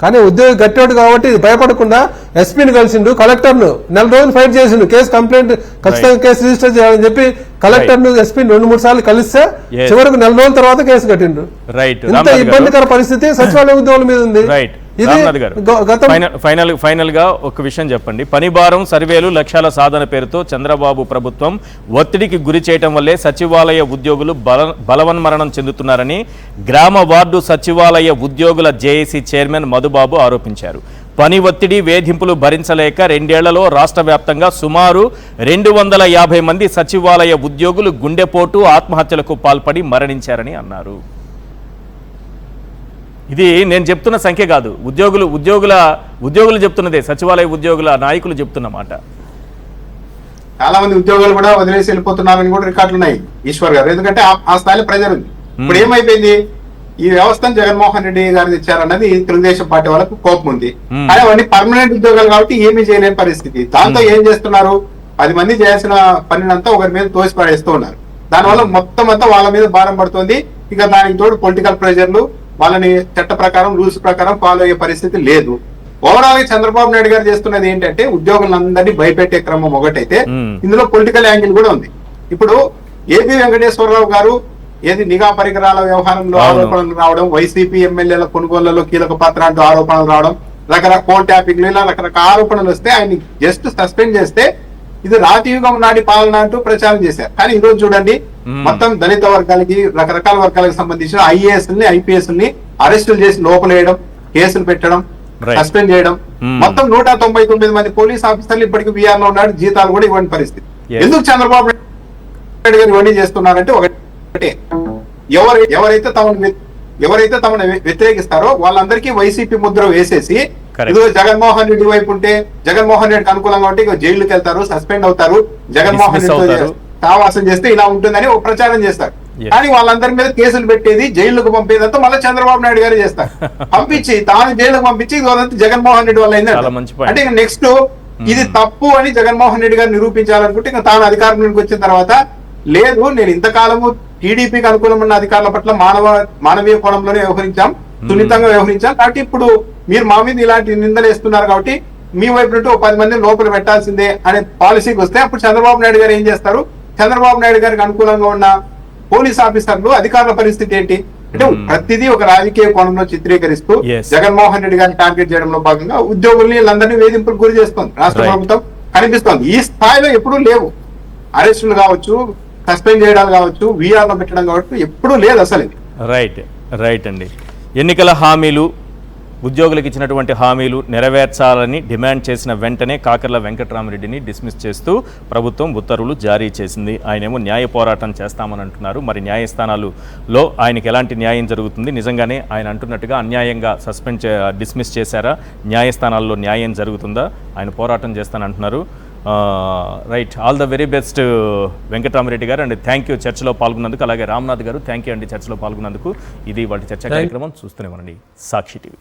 కానీ ఉద్యోగి గట్టివాడు కాబట్టి భయపడకుండా ఎస్పీని కలిసిండు, కలెక్టర్ను 4 రోజులు ఫైట్ చేసిండు. కంప్లైంట్ ఖచ్చితంగా కేసు రిజిస్టర్ చేయాలని చెప్పి కలెక్టర్ను ఎస్పీని 2-3 సార్లు కలిస్తే చివరకు 4 రోజుల తర్వాత కేసు కట్టిండు. ఇంత ఇబ్బందికర పరిస్థితి సచివాలయ ఉద్యోగుల మీద ఉంది. ఫైనల్ గా ఒక విషయం చెప్పండి. పని భారం, సర్వేలు, లక్ష్యాల సాధన పేరుతో చంద్రబాబు ప్రభుత్వం ఒత్తిడికి గురి చేయటం వల్లే సచివాలయ ఉద్యోగులు బలవన్మరణం చెందుతున్నారని గ్రామ వార్డు సచివాలయ ఉద్యోగుల జేఏసీ చైర్మన్ మధుబాబు ఆరోపించారు. పని ఒత్తిడి, వేధింపులు భరించలేక 2 ఏళ్లలో రాష్ట్ర వ్యాప్తంగా సుమారు 250 మంది సచివాలయ ఉద్యోగులు గుండెపోటు, ఆత్మహత్యలకు పాల్పడి మరణించారని అన్నారు. ఇది నేను చెప్తున్న సంఖ్య కాదు, ఉద్యోగులు చెప్తున్నదే, సచివాలయ ఉద్యోగుల నాయకులు చెప్తున్న మాట. చాలా మంది ఉద్యోగులు కూడా వదిలేసి వెళ్ళిపోతున్నారని కూడా రికార్డులు ఉన్నాయి ఈశ్వర్ గారు. ఎందుకంటే ఆ స్థాయిలో ప్రెజర్ ఉంది. ఇప్పుడు ఏమైపోయింది, ఈ వ్యవస్థను జగన్మోహన్ రెడ్డి గారు తెచ్చారన్నది తెలుగుదేశం పార్టీ వాళ్ళకు కోపం ఉంది. కానీ అవన్నీ పర్మనెంట్ ఉద్యోగాలు కాబట్టి ఏమీ చేయలేని పరిస్థితి. దాంతో ఏం చేస్తున్నారు, 10 మంది చేయాల్సిన పనినంతా ఒకరి మీద తోసి పడేస్తూ ఉన్నారు. దానివల్ల మొత్తం అంతా వాళ్ళ మీద భారం పడుతుంది. ఇక దానికి తోడు పొలిటికల్ ప్రెజర్లు, వాళ్ళని చట్ట ప్రకారం రూల్స్ ప్రకారం ఫాలో అయ్యే పరిస్థితి లేదు. ఓవరాల్ గా చంద్రబాబు నాయుడు గారు చేస్తున్నది ఏంటంటే ఉద్యోగులందరినీ భయపెట్టే క్రమం ఒకటైతే ఇందులో పొలిటికల్ యాంగిల్ కూడా ఉంది. ఇప్పుడు ఏపీ వెంకటేశ్వరరావు గారు ఏది నిఘా పరికరాల వ్యవహారంలో ఆరోపణలు రావడం, వైసీపీ ఎమ్మెల్యేల కొనుగోళ్లలో కీలక పాత్ర అంటూ ఆరోపణలు రావడం, రకరకాల ఫోన్ ట్యాపింగ్లు, ఇలా రకరకాల ఆరోపణలు వస్తే ఆయన జస్ట్ సస్పెండ్ చేస్తే ఇది రాతియుగం నాటి పాలన అంటూ ప్రచారం చేశారు. కానీ ఈ రోజు చూడండి, మొత్తం దళిత వర్గాలకి, రకరకాల వర్గాలకు సంబంధించిన ఐఏఎస్ ని, ఐపీఎస్ ని అరెస్టులు చేసి లోపలేయడం, కేసులు పెట్టడం, సస్పెండ్ చేయడం, మొత్తం 199 మంది పోలీస్ ఆఫీసర్లు ఇప్పటికీ బీఆర్ లో ఉన్నాడు, జీతాలు కూడా ఇవ్వని పరిస్థితి. ఎందుకు చంద్రబాబు నాయుడు గారు ఇవన్నీ చేస్తున్నారంటే ఒకటే, ఎవరైతే తమను వ్యతిరేకిస్తారో వాళ్ళందరికీ వైసీపీ ముద్ర వేసేసి, ఇదిగో జగన్మోహన్ రెడ్డి వైపు ఉంటే జగన్మోహన్ రెడ్డికి అనుకూలంగా ఉంటే జైలుకి వెళ్తారు, సస్పెండ్ అవుతారు, జగన్మోహన్ రెడ్డి సావాసం చేస్తే ఇలా ఉంటుందని ఒక ప్రచారం చేస్తారు. కానీ వాళ్ళందరి మీద కేసులు పెట్టేది, జైలుకు పంపేదంతా మళ్ళీ చంద్రబాబు నాయుడు గారు చేస్తారు. పంపించి తాను జైలుకు పంపించి జగన్మోహన్ రెడ్డి వల్ల అయిందంటే, అంటే నెక్స్ట్ ఇది తప్పు అని జగన్మోహన్ రెడ్డి గారు నిరూపించాలనుకుంటే ఇంకా తాను అధికారంలోకి వచ్చిన తర్వాత లేదు నేను ఇంతకాలము టీడీపీకి అనుకూలమైన అధికారుల పట్ల మానవీయ కోణంలోనే వ్యవహరించాం, సున్నితంగా వ్యవహరించాం, కాబట్టి ఇప్పుడు మీరు మా మీద ఇలాంటి నిందలు వేస్తున్నారు కాబట్టి మీ వైపు నుండి 10 మందిని లోపల పెట్టాల్సిందే అనే పాలసీకి వస్తే అప్పుడు చంద్రబాబు నాయుడు గారు ఏం చేస్తారు? చంద్రబాబు నాయుడు గారికి అనుకూలంగా ఉన్న పోలీస్ ఆఫీసర్లు అధికారుల పరిస్థితి ఏంటి అంటే ప్రతిదీ ఒక రాజకీయ కోణంలో చిత్రీకరిస్తూ జగన్మోహన్ రెడ్డి గారిని టార్గెట్ చేయడంలో భాగంగా ఉద్యోగుల్ని వీళ్ళందరినీ వేధింపులకు గురి చేస్తోంది రాష్ట్ర ప్రభుత్వం కనిపిస్తోంది. ఈ స్థాయిలో ఎప్పుడూ లేవు. అరెస్టులు కావచ్చు, సస్పెండ్ చేయడాలు కావచ్చు, వీఆర్లో పెట్టడం కావచ్చు, ఎప్పుడూ లేదు అసలు ఇది. రైట్ అండి. ఎన్నికల హామీలు, ఉద్యోగులకు ఇచ్చినటువంటి హామీలు నెరవేర్చాలని డిమాండ్ చేసిన వెంటనే కాకర్ల వెంకట్రామరెడ్డిని డిస్మిస్ చేస్తూ ప్రభుత్వం ఉత్తర్వులు జారీ చేసింది. ఆయనేమో న్యాయ పోరాటం చేస్తామని అంటున్నారు. మరి న్యాయస్థానాలలో ఆయనకి ఎలాంటి న్యాయం జరుగుతుంది? నిజంగానే ఆయన అంటున్నట్టుగా అన్యాయంగా డిస్మిస్ చేశారా? న్యాయస్థానాల్లో న్యాయం జరుగుతుందా? ఆయన పోరాటం చేస్తానంటున్నారు. Right, all the very best Venkatrami Reddy garu, and thank you చర్చలో పాల్గొన్నందుకు. అలాగే రామ్నాథ్ గారు థ్యాంక్ యూ అండి చర్చలో పాల్గొన్నందుకు. ఇది వాటి చర్చా కార్యక్రమం. చూస్తూనే ఉండండి సాక్షి టీవీ.